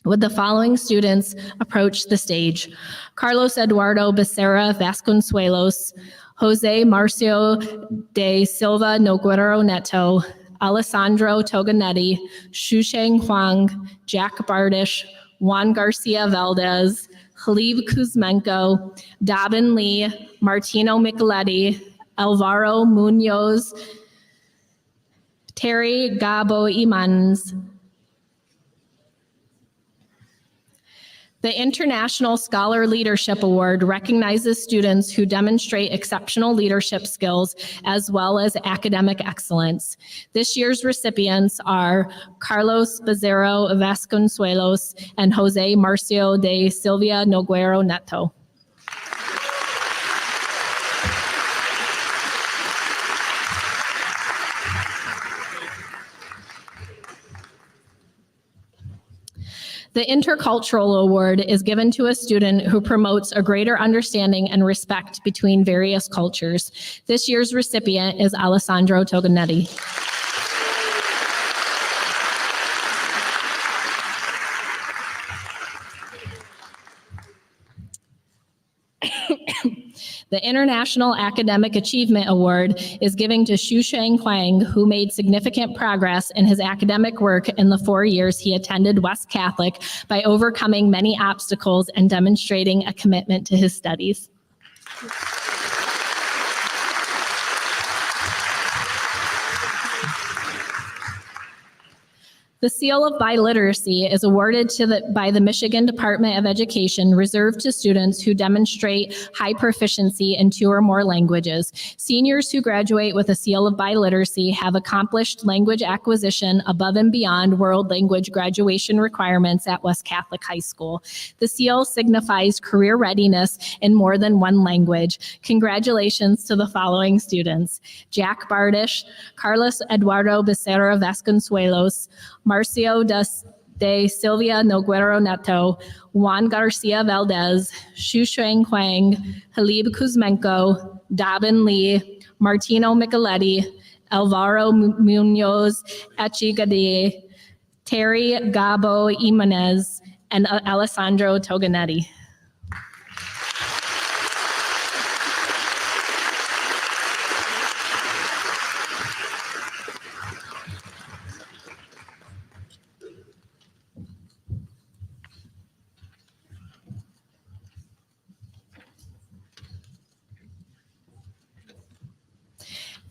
Would the following students approach the stage? Carlos Eduardo Becerra Vasconcelos, Jose Marcio de Silva Noguero Neto, Alessandro Toganetti, Shusheng Huang, Jack Bardish, Juan Garcia Valdez, Khalib Kuzmenko, Dobbin Lee, Martino Micheletti, Alvaro Munoz, Terry Gabo Imans. The International Scholar Leadership Award recognizes students who demonstrate exceptional leadership skills as well as academic excellence. This year's recipients are Carlos Becerro Vasconcelos and Jose Marcio de Silva Noguero Neto. The Intercultural Award is given to a student who promotes a greater understanding and respect between various cultures. This year's recipient is Alessandro Toganetti. The International Academic Achievement Award is given to Shusheng Huang, who made significant progress in his academic work in the 4 years he attended West Catholic by overcoming many obstacles and demonstrating a commitment to his studies. The Seal of Biliteracy is awarded by the Michigan Department of Education, reserved to students who demonstrate high proficiency in 2 or more languages. Seniors who graduate with a Seal of Biliteracy have accomplished language acquisition above and beyond world language graduation requirements at West Catholic High School. The seal signifies career readiness in more than one language. Congratulations to the following students: Jack Bardish, Carlos Eduardo Becerra Vasconcelos, Marcio de Silva Noguero Neto, Juan Garcia Valdez, Shusheng Huang, Halib Kuzmenko, Davin Lee, Martino Micheletti, Alvaro Munoz Echigade, Terry Gabo Imanez, and Alessandro Toganetti.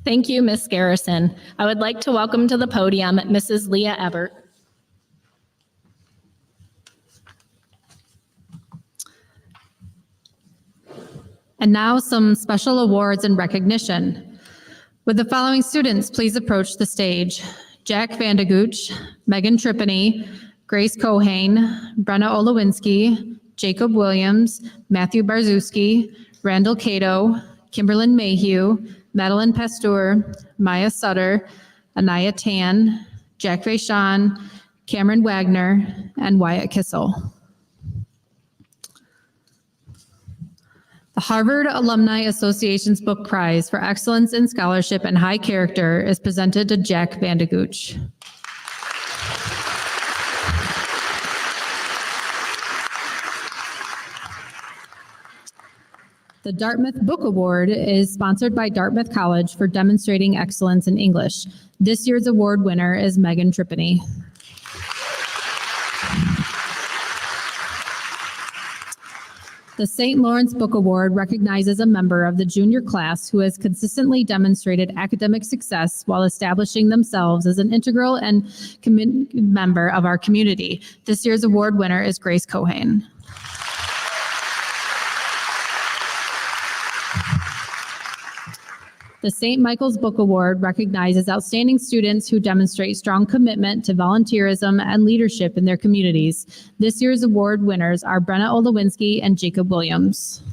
Thank you, Ms. Garrison. I would like to welcome to the podium Mrs. Leah Ebert. And now some special awards and recognition. Would the following students please approach the stage? Jack Vandegooch, Megan Tripany, Grace Kohane, Brenna Olowinski, Jacob Williams, Matthew Barzewski, Randall Cato, Kimberlyn Mayhew, Madeline Pasteur, Maya Sutter, Anaya Tan, Jack Vaishon, Cameron Wagner, and Wyatt Kissel. The Harvard Alumni Association's Book Prize for Excellence in Scholarship and High Character is presented to Jack Vandegooch. The Dartmouth Book Award is sponsored by Dartmouth College for demonstrating excellence in English. This year's award winner is Megan Tripany. The St. Lawrence Book Award recognizes a member of the junior class who has consistently demonstrated academic success while establishing themselves as an integral and member of our community. This year's award winner is Grace Kohane. The St. Michael's Book Award recognizes outstanding students who demonstrate strong commitment to volunteerism and leadership in their communities. This year's award winners are Brenna Olowinski and Jacob Williams.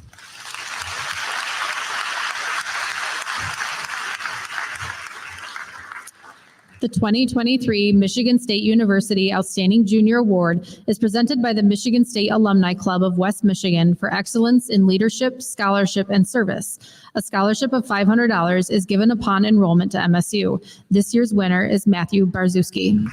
The 2023 Michigan State University Outstanding Junior Award is presented by the Michigan State Alumni Club of West Michigan for excellence in leadership, scholarship, and service. A scholarship of $500 is given upon enrollment to MSU. This year's winner is Matthew Barzewski.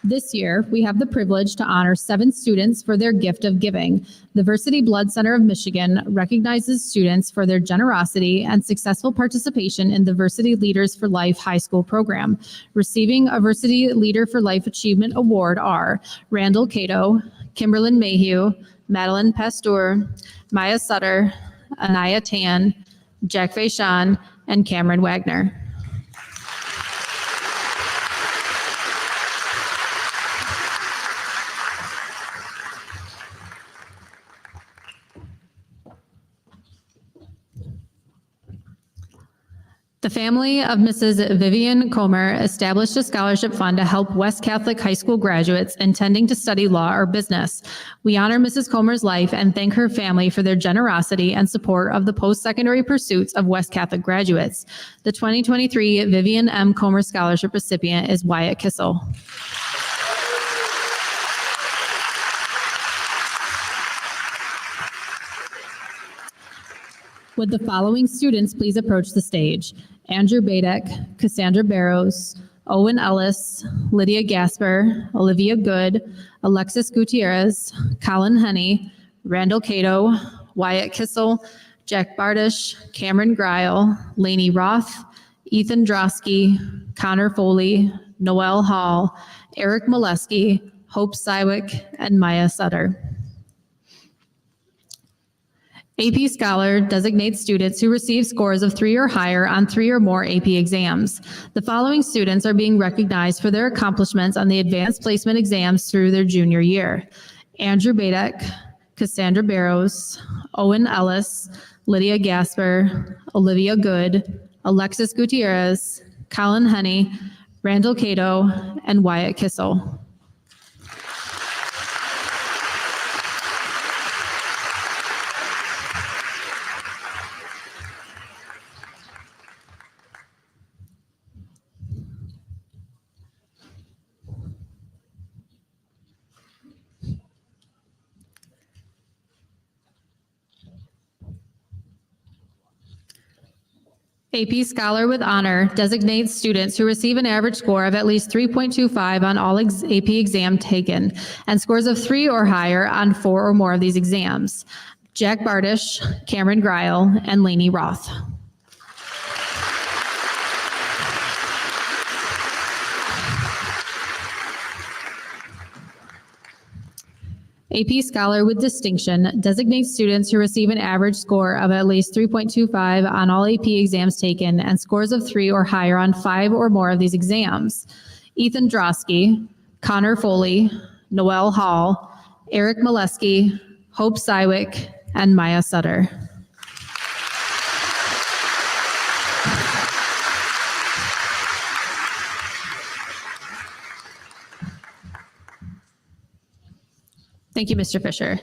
This year, we have the privilege to honor 7 students for their gift of giving. The Versity Blood Center of Michigan recognizes students for their generosity and successful participation in the Versity Leaders for Life high school program. Receiving a Versity Leader for Life Achievement Award are Randall Cato, Kimberlyn Mayhew, Madeline Pasteur, Maya Sutter, Anaya Tan, Jack Vaishon, and Cameron Wagner. The family of Mrs. Vivian Comer established a scholarship fund to help West Catholic High School graduates intending to study law or business. We honor Mrs. Comer's life and thank her family for their generosity and support of the post-secondary pursuits of West Catholic graduates. The 2023 Vivian M. Comer Scholarship recipient is Wyatt Kissel. Would the following students please approach the stage? Andrew Badek, Cassandra Barrows, Owen Ellis, Lydia Gasper, Olivia Good, Alexis Gutierrez, Colin Henney, Randall Cato, Wyatt Kissel, Jack Bardish, Cameron Greil, Lainey Roth, Ethan Drosky, Connor Foley, Noel Hall, Eric Molesky, Hope Sywick, and Maya Sutter. AP Scholar designates students who receive scores of 3 or higher on 3 or more AP exams. The following students are being recognized for their accomplishments on the advanced placement exams through their junior year. Andrew Badek, Cassandra Barrows, Owen Ellis, Lydia Gasper, Olivia Good, Alexis Gutierrez, Colin Henney, Randall Cato, and Wyatt Kissel. AP Scholar with Honor designates students who receive an average score of at least 3.25 on all AP exams taken and scores of 3 or higher on 4 or more of these exams. Jack Bardish, Cameron Greil, and Lainey Roth. AP Scholar with Distinction designates students who receive an average score of at least 3.25 on all AP exams taken and scores of 3 or higher on 5 or more of these exams. Ethan Drosky, Connor Foley, Noel Hall, Eric Molesky, Hope Sywick, and Maya Sutter. Thank you, Mr. Fisher.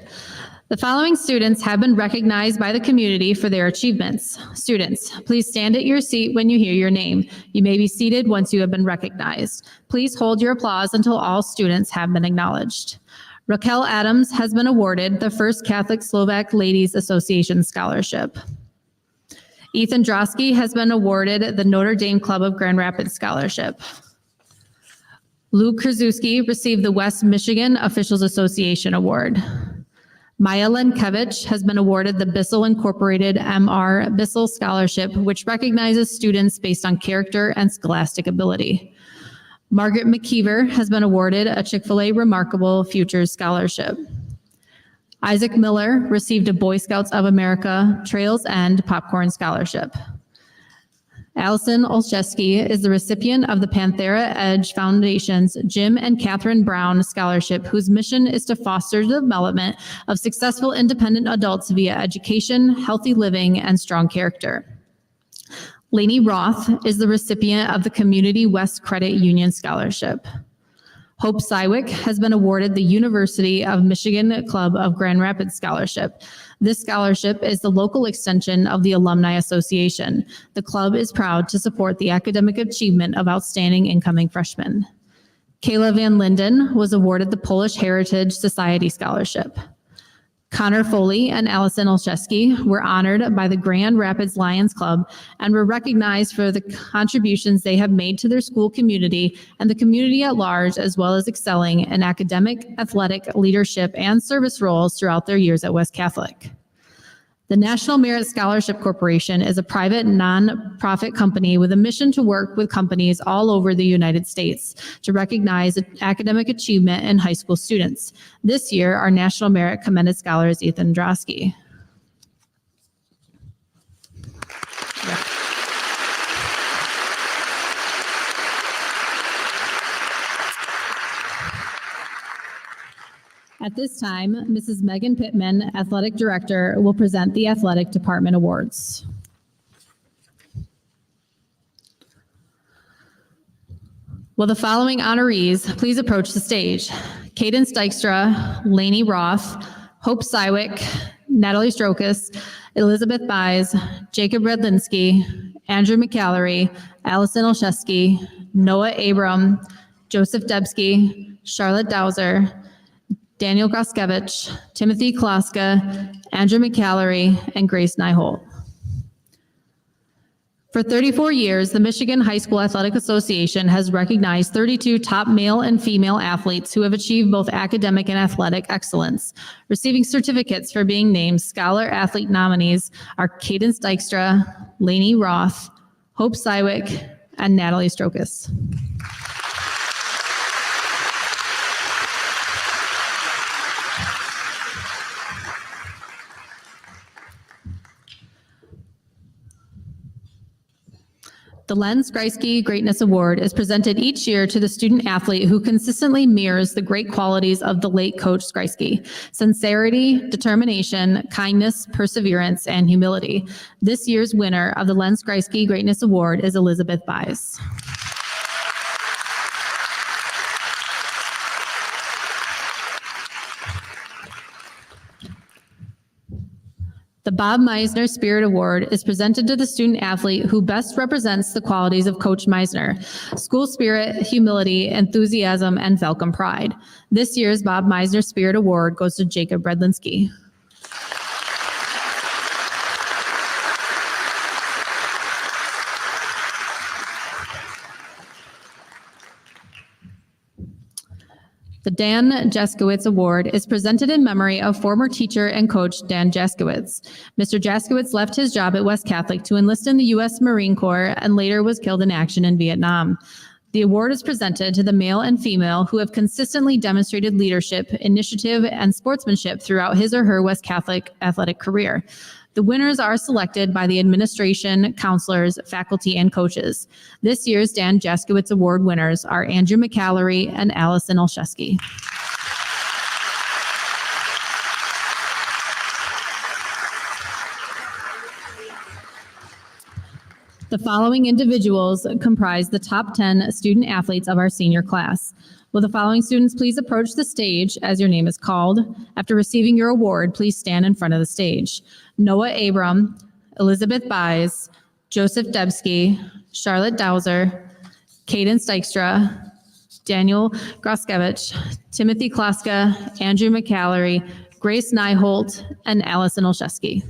The following students have been recognized by the community for their achievements. Students, please stand at your seat when you hear your name. You may be seated once you have been recognized. Please hold your applause until all students have been acknowledged. Raquel Adams has been awarded the First Catholic Slovak Ladies Association Scholarship. Ethan Drosky has been awarded the Notre Dame Club of Grand Rapids Scholarship. Luke Krasuski received the West Michigan Officials Association Award. Maya Lenkevich has been awarded the Bissell Incorporated M.R. Bissell Scholarship, which recognizes students based on character and scholastic ability. Margaret McKeever has been awarded a Chick-fil-A Remarkable Futures Scholarship. Isaac Miller received a Boy Scouts of America Trails End Popcorn Scholarship. Allison Olszewski is the recipient of the Panthera Edge Foundation's Jim and Catherine Brown Scholarship, whose mission is to foster the development of successful independent adults via education, healthy living, and strong character. Lainey Roth is the recipient of the Community West Credit Union Scholarship. Hope Sywick has been awarded the University of Michigan Club of Grand Rapids Scholarship. This scholarship is the local extension of the Alumni Association. The club is proud to support the academic achievement of outstanding incoming freshmen. Kayla Van Linden was awarded the Polish Heritage Society Scholarship. Connor Foley and Allison Olszewski were honored by the Grand Rapids Lions Club and were recognized for the contributions they have made to their school community and the community at large, as well as excelling in academic, athletic, leadership, and service roles throughout their years at West Catholic. The National Merit Scholarship Corporation is a private nonprofit company with a mission to work with companies all over the United States to recognize academic achievement in high school students. This year, our National Merit Commended Scholar is Ethan Drosky. At this time, Mrs. Megan Pittman, Athletic Director, will present the Athletic Department Awards. Will the following honorees please approach the stage? Cadence Dykstra, Lainey Roth, Hope Sywick, Natalie Strokas, Elizabeth Bies, Jacob Redlinski, Andrew McCallery, Allison Olszewski, Noah Abram, Joseph Debski, Charlotte Dowser, Daniel Groskevich, Timothy Kloska, Andrew McCallery, and Grace Nyholt. For 34 years, the Michigan High School Athletic Association has recognized 32 top male and female athletes who have achieved both academic and athletic excellence. Receiving certificates for being named Scholar Athlete nominees are Cadence Dykstra, Lainey Roth, Hope Sywick, and Natalie Strokas. The Len Skreisky Greatness Award is presented each year to the student athlete who consistently mirrors the great qualities of the late Coach Skreisky: sincerity, determination, kindness, perseverance, and humility. This year's winner of the Len Skreisky Greatness Award is Elizabeth Bies. The Bob Meisner Spirit Award is presented to the student athlete who best represents the qualities of Coach Meisner: school spirit, humility, enthusiasm, and Falcon pride. This year's Bob Meisner Spirit Award goes to Jacob Redlinski. The Dan Jaskowitz Award is presented in memory of former teacher and coach Dan Jaskowitz. Mr. Jaskowitz left his job at West Catholic to enlist in the U.S. Marine Corps and later was killed in action in Vietnam. The award is presented to the male and female who have consistently demonstrated leadership, initiative, and sportsmanship throughout his or her West Catholic athletic career. The winners are selected by the administration, counselors, faculty, and coaches. This year's Dan Jaskowitz Award winners are Andrew McCallery and Allison Olszewski. The following individuals comprise the top 10 student athletes of our senior class. Will the following students please approach the stage as your name is called? After receiving your award, please stand in front of the stage. Noah Abram, Elizabeth Bies, Joseph Debski, Charlotte Dowser, Cadence Dykstra, Daniel Groskevich, Timothy Kloska, Andrew McCallery, Grace Nyholt, and Allison Olszewski.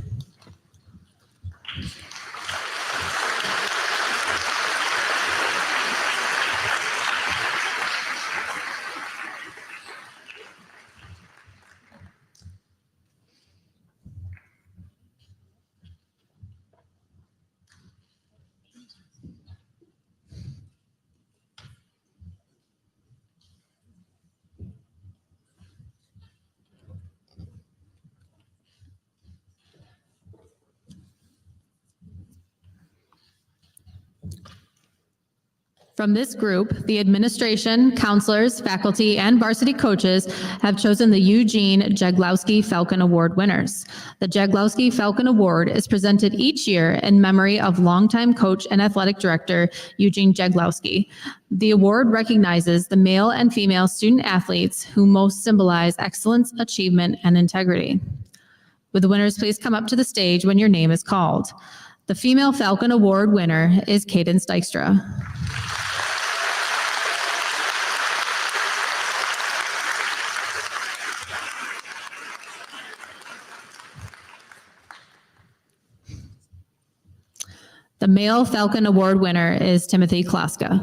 From this group, the administration, counselors, faculty, and varsity coaches have chosen the Eugene Jeglowski Falcon Award winners. The Jeglowski Falcon Award is presented each year in memory of longtime coach and athletic director Eugene Jeglowski. The award recognizes the male and female student athletes who most symbolize excellence, achievement, and integrity. Would the winners please come up to the stage when your name is called? The female Falcon Award winner is Cadence Dykstra. The male Falcon Award winner is Timothy Kloska.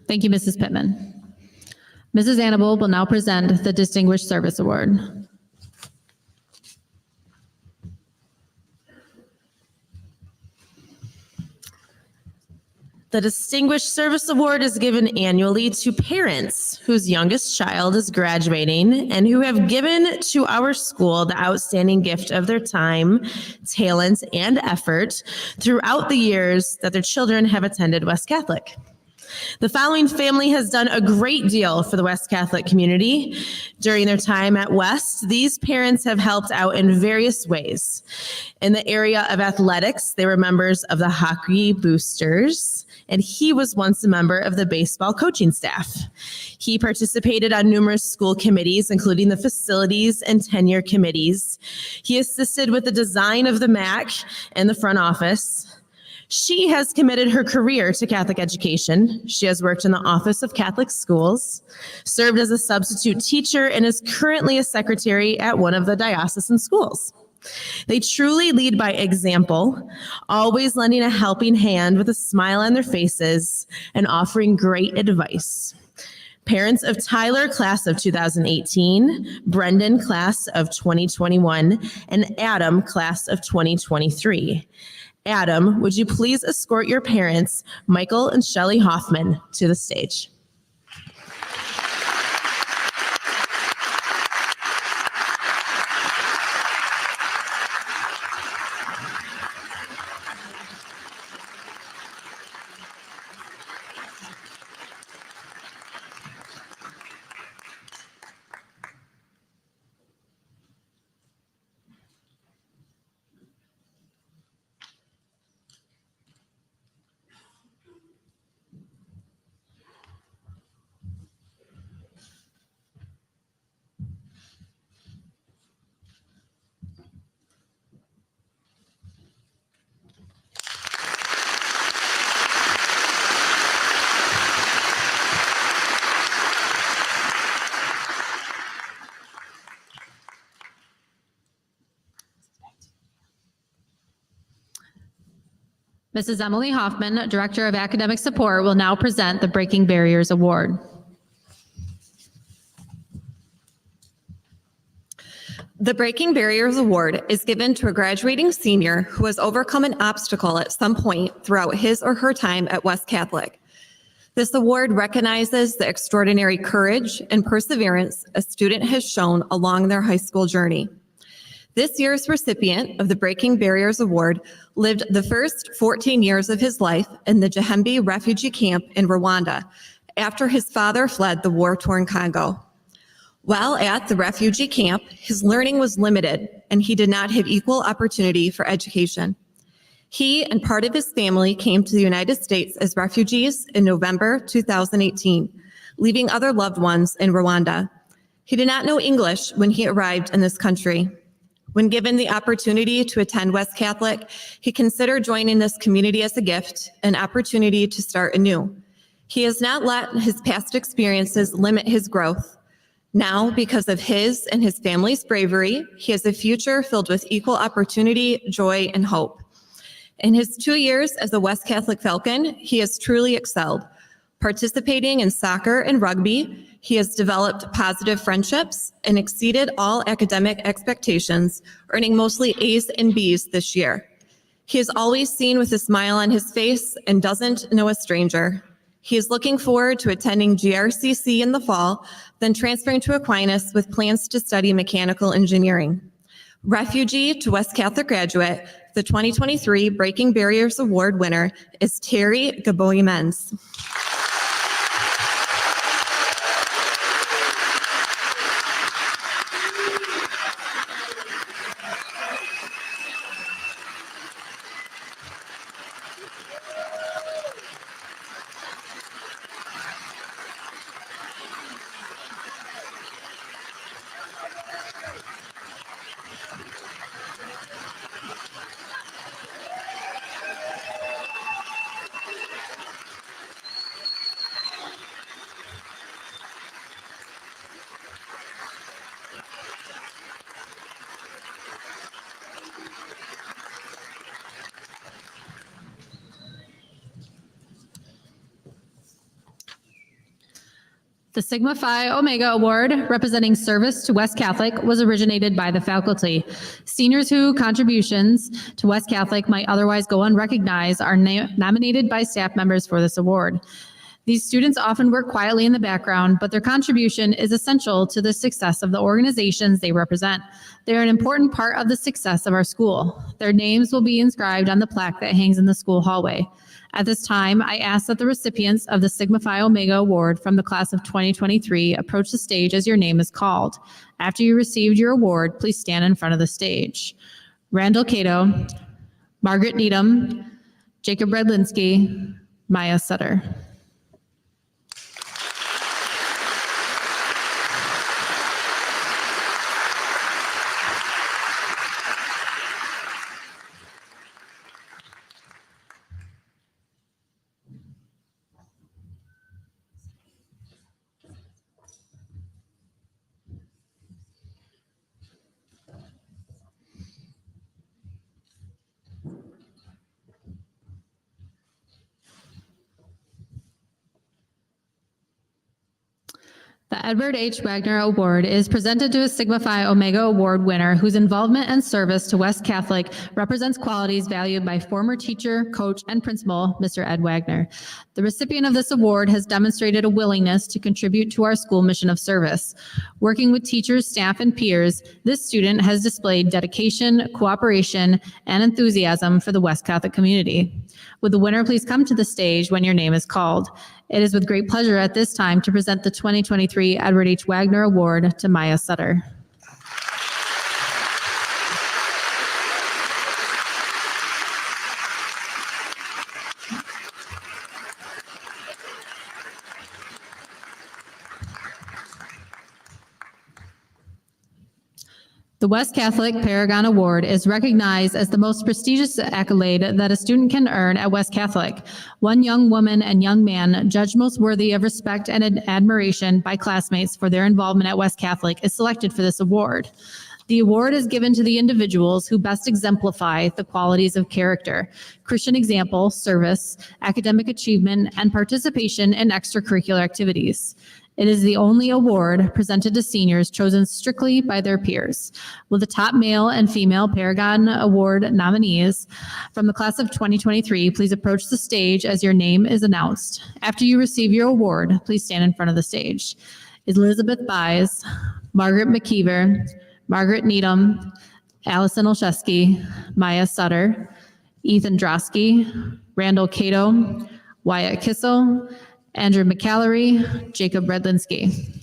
Thank you, Mrs. Pittman. Mrs. Annable will now present the Distinguished Service Award. The Distinguished Service Award is given annually to parents whose youngest child is graduating and who have given to our school the outstanding gift of their time, talent, and effort throughout the years that their children have attended West Catholic. The following family has done a great deal for the West Catholic community. During their time at West, these parents have helped out in various ways. In the area of athletics, they were members of the hockey boosters, and he was once a member of the baseball coaching staff. He participated on numerous school committees, including the facilities and tenure committees. He assisted with the design of the MAC and the front office. She has committed her career to Catholic education. She has worked in the Office of Catholic Schools, served as a substitute teacher, and is currently a secretary at one of the diocesan schools. They truly lead by example, always lending a helping hand with a smile on their faces and offering great advice. Parents of Tyler, class of 2018, Brendan, class of 2021, and Adam, class of 2023. Adam, would you please escort your parents, Michael and Shelley Hoffman, to the stage? Mrs. Emily Hoffman, Director of Academic Support, will now present the Breaking Barriers Award. The Breaking Barriers Award is given to a graduating senior who has overcome an obstacle at some point throughout his or her time at West Catholic. This award recognizes the extraordinary courage and perseverance a student has shown along their high school journey. This year's recipient of the Breaking Barriers Award lived the first 14 years of his life in the Jahembe refugee camp in Rwanda after his father fled the war-torn Congo. While at the refugee camp, his learning was limited and he did not have equal opportunity for education. He and part of his family came to the United States as refugees in November 2018, leaving other loved ones in Rwanda. He did not know English when he arrived in this country. When given the opportunity to attend West Catholic, he considered joining this community as a gift, an opportunity to start anew. He has not let his past experiences limit his growth. Now, because of his and his family's bravery, he has a future filled with equal opportunity, joy, and hope. In his 2 years as a West Catholic Falcon, he has truly excelled. Participating in soccer and rugby, he has developed positive friendships and exceeded all academic expectations, earning mostly A's and B's this year. He is always seen with a smile on his face and doesn't know a stranger. He is looking forward to attending GRCC in the fall, then transferring to Aquinas with plans to study mechanical engineering. Refugee to West Catholic graduate, the 2023 Breaking Barriers Award winner is Terry Gaboy-Menz. The Sigma Phi Omega Award, representing service to West Catholic, was originated by the faculty. Seniors whose contributions to West Catholic might otherwise go unrecognized are nominated by staff members for this award. These students often work quietly in the background, but their contribution is essential to the success of the organizations they represent. They are an important part of the success of our school. Their names will be inscribed on the plaque that hangs in the school hallway. At this time, I ask that the recipients of the Sigma Phi Omega Award from the class of 2023 approach the stage as your name is called. After you received your award, please stand in front of the stage. Randall Cato, Margaret Needham, Jacob Redlinski, Maya Sutter. The Edward H. Wagner Award is presented to a Sigma Phi Omega Award winner whose involvement and service to West Catholic represents qualities valued by former teacher, coach, and principal, Mr. Ed Wagner. The recipient of this award has demonstrated a willingness to contribute to our school mission of service. Working with teachers, staff, and peers, this student has displayed dedication, cooperation, and enthusiasm for the West Catholic community. Would the winner please come to the stage when your name is called? It is with great pleasure at this time to present the 2023 Edward H. Wagner Award to Maya Sutter. The West Catholic Paragon Award is recognized as the most prestigious accolade that a student can earn at West Catholic. One young woman and young man judged most worthy of respect and admiration by classmates for their involvement at West Catholic is selected for this award. The award is given to the individuals who best exemplify the qualities of character, Christian example, service, academic achievement, and participation in extracurricular activities. It is the only award presented to seniors chosen strictly by their peers. Will the top male and female Paragon Award nominees from the class of 2023 please approach the stage as your name is announced. After you receive your award, please stand in front of the stage. Elizabeth Bies, Margaret McKeever, Margaret Needham, Allison Olszewski, Maya Sutter, Ethan Drosky, Randall Cato, Wyatt Kissel, Andrew McCallery, Jacob Redlinski.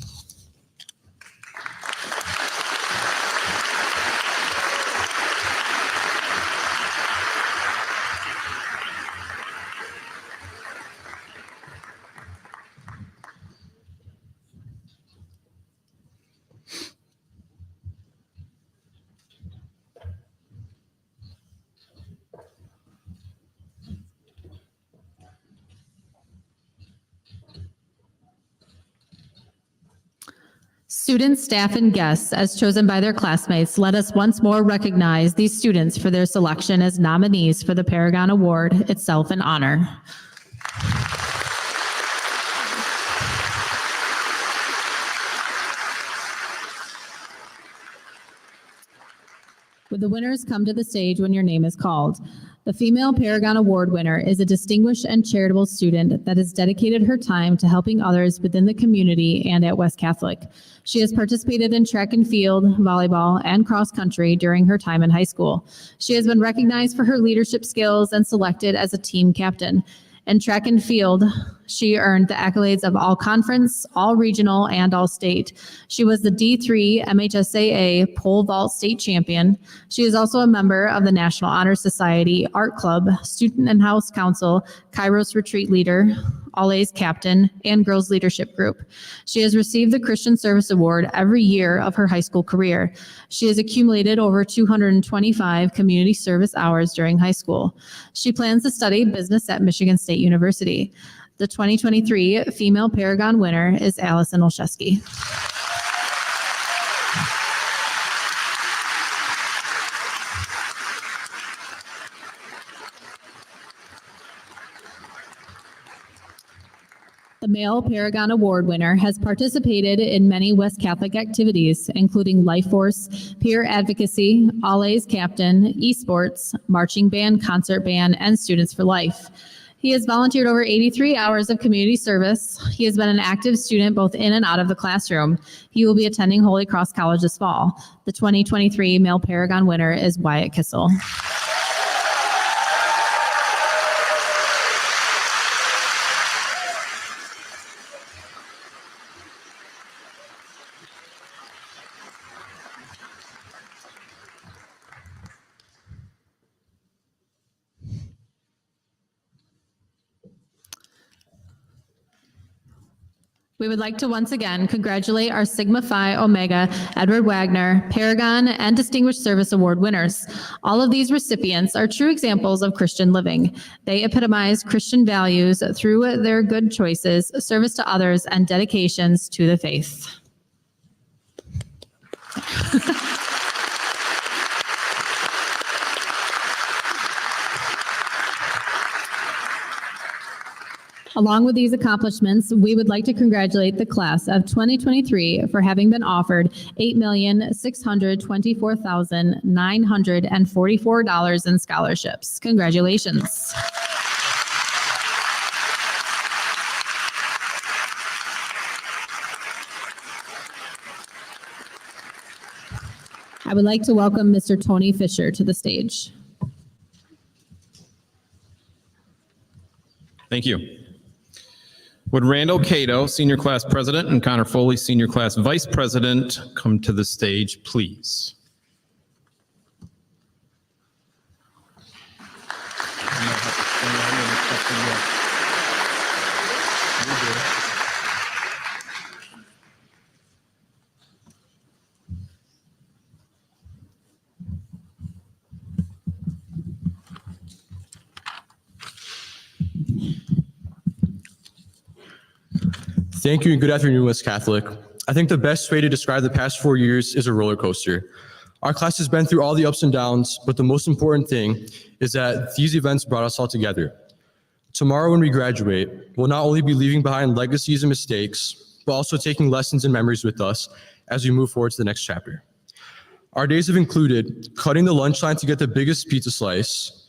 Students, staff, and guests, as chosen by their classmates, let us once more recognize these students for their selection as nominees for the Paragon Award, itself an honor. Would the winners come to the stage when your name is called? The Female Paragon Award winner is a distinguished and charitable student that has dedicated her time to helping others within the community and at West Catholic. She has participated in track and field, volleyball, and cross country during her time in high school. She has been recognized for her leadership skills and selected as a team captain. In track and field, she earned the accolades of all conference, all regional, and all state. She was the D3 MHSAA pole vault state champion. She is also a member of the National Honor Society, Art Club, Student and House Council, Kairos Retreat Leader, All A's Captain, and Girls Leadership Group. She has received the Christian Service Award every year of her high school career. She has accumulated over 225 community service hours during high school. She plans to study business at Michigan State University. The 2023 Female Paragon winner is Allison Olszewski. The Male Paragon Award winner has participated in many West Catholic activities, including Life Force, peer advocacy, All A's Captain, esports, marching band, concert band, and Students for Life. He has volunteered over 83 hours of community service. He has been an active student both in and out of the classroom. He will be attending Holy Cross College this fall. The 2023 Male Paragon winner is Wyatt Kissel. We would like to once again congratulate our Sigma Phi Omega Edward Wagner, Paragon, and Distinguished Service Award winners. All of these recipients are true examples of Christian living. They epitomize Christian values through their good choices, service to others, and dedications to the faith. Along with these accomplishments, we would like to congratulate the class of 2023 for having been offered $8,624,944 in scholarships. Congratulations. I would like to welcome Mr. Tony Fisher to the stage. Thank you. Would Randall Cato, Senior Class President, and Connor Foley, Senior Class Vice President, come to the stage, please? Thank you and good afternoon, West Catholic. I think the best way to describe the past 4 years is a roller coaster. Our class has been through all the ups and downs, but the most important thing is that these events brought us all together. Tomorrow when we graduate, we'll not only be leaving behind legacies and mistakes, but also taking lessons and memories with us as we move forward to the next chapter. Our days have included cutting the lunch line to get the biggest pizza slice,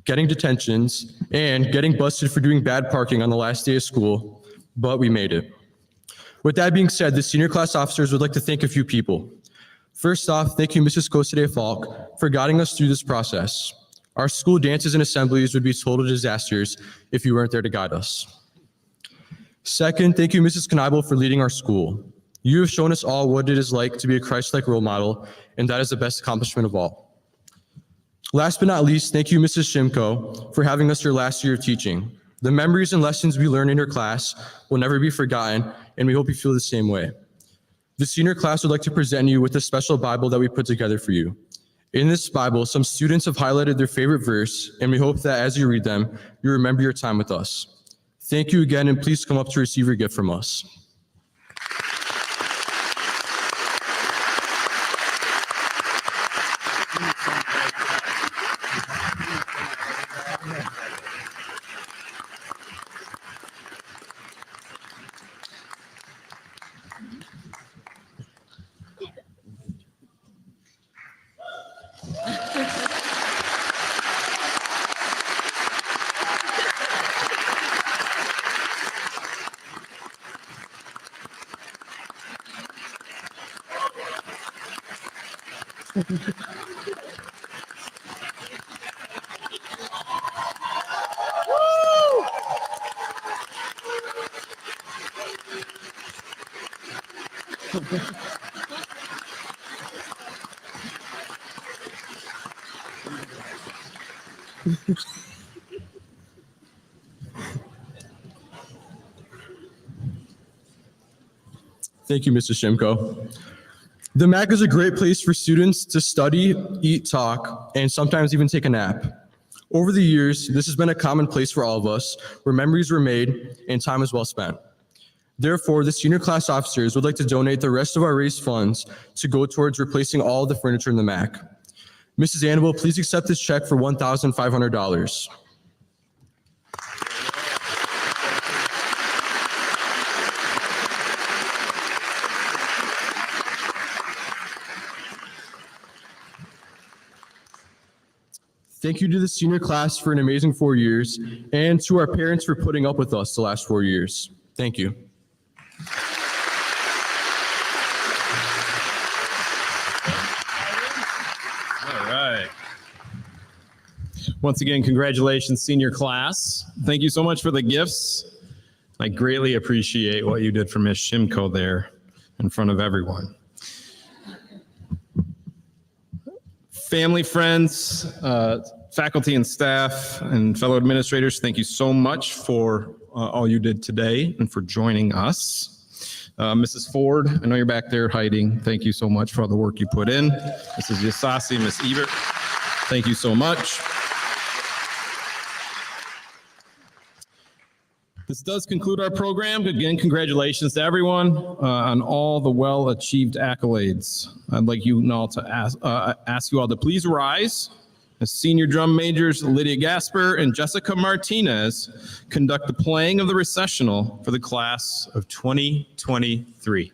getting detentions, and getting busted for doing bad parking on the last day of school, but we made it. With that being said, the senior class officers would like to thank a few people. First off, thank you, Mrs. Cosade-Falk, for guiding us through this process. Our school dances and assemblies would be total disasters if you weren't there to guide us. Second, thank you, Mrs. Knievel, for leading our school. You have shown us all what it is like to be a Christ-like role model, and that is the best accomplishment of all. Last but not least, thank you, Mrs. Shimko, for having us your last year of teaching. The memories and lessons we learned in your class will never be forgotten, and we hope you feel the same way. The senior class would like to present you with a special Bible that we put together for you. In this Bible, some students have highlighted their favorite verse, and we hope that as you read them, you remember your time with us. Thank you again, and please come up to receive your gift from us. Thank you, Mr. Shimko. The MAC is a great place for students to study, eat, talk, and sometimes even take a nap. Over the years, this has been a common place for all of us, where memories were made and time is well spent. Therefore, the senior class officers would like to donate the rest of our raised funds to go towards replacing all of the furniture in the MAC. Mrs. Annabelle, please accept this check for $1,500. Thank you to the senior class for an amazing 4 years, and to our parents for putting up with us the last 4 years. Thank you. All right. Once again, congratulations, senior class. Thank you so much for the gifts. I greatly appreciate what you did for Ms. Shimko there in front of everyone. Family, friends, faculty and staff, and fellow administrators, thank you so much for all you did today and for joining us. Mrs. Ford, I know you're back there hiding. Thank you so much for all the work you put in. Mrs. Yasasi, Miss Ebert, thank you so much. This does conclude our program. Again, congratulations to everyone on all the well-achieved accolades. I'd like you now to ask you all to please rise as senior drum majors Lydia Gasper and Jessica Martinez conduct the playing of the recessional for the class of 2023.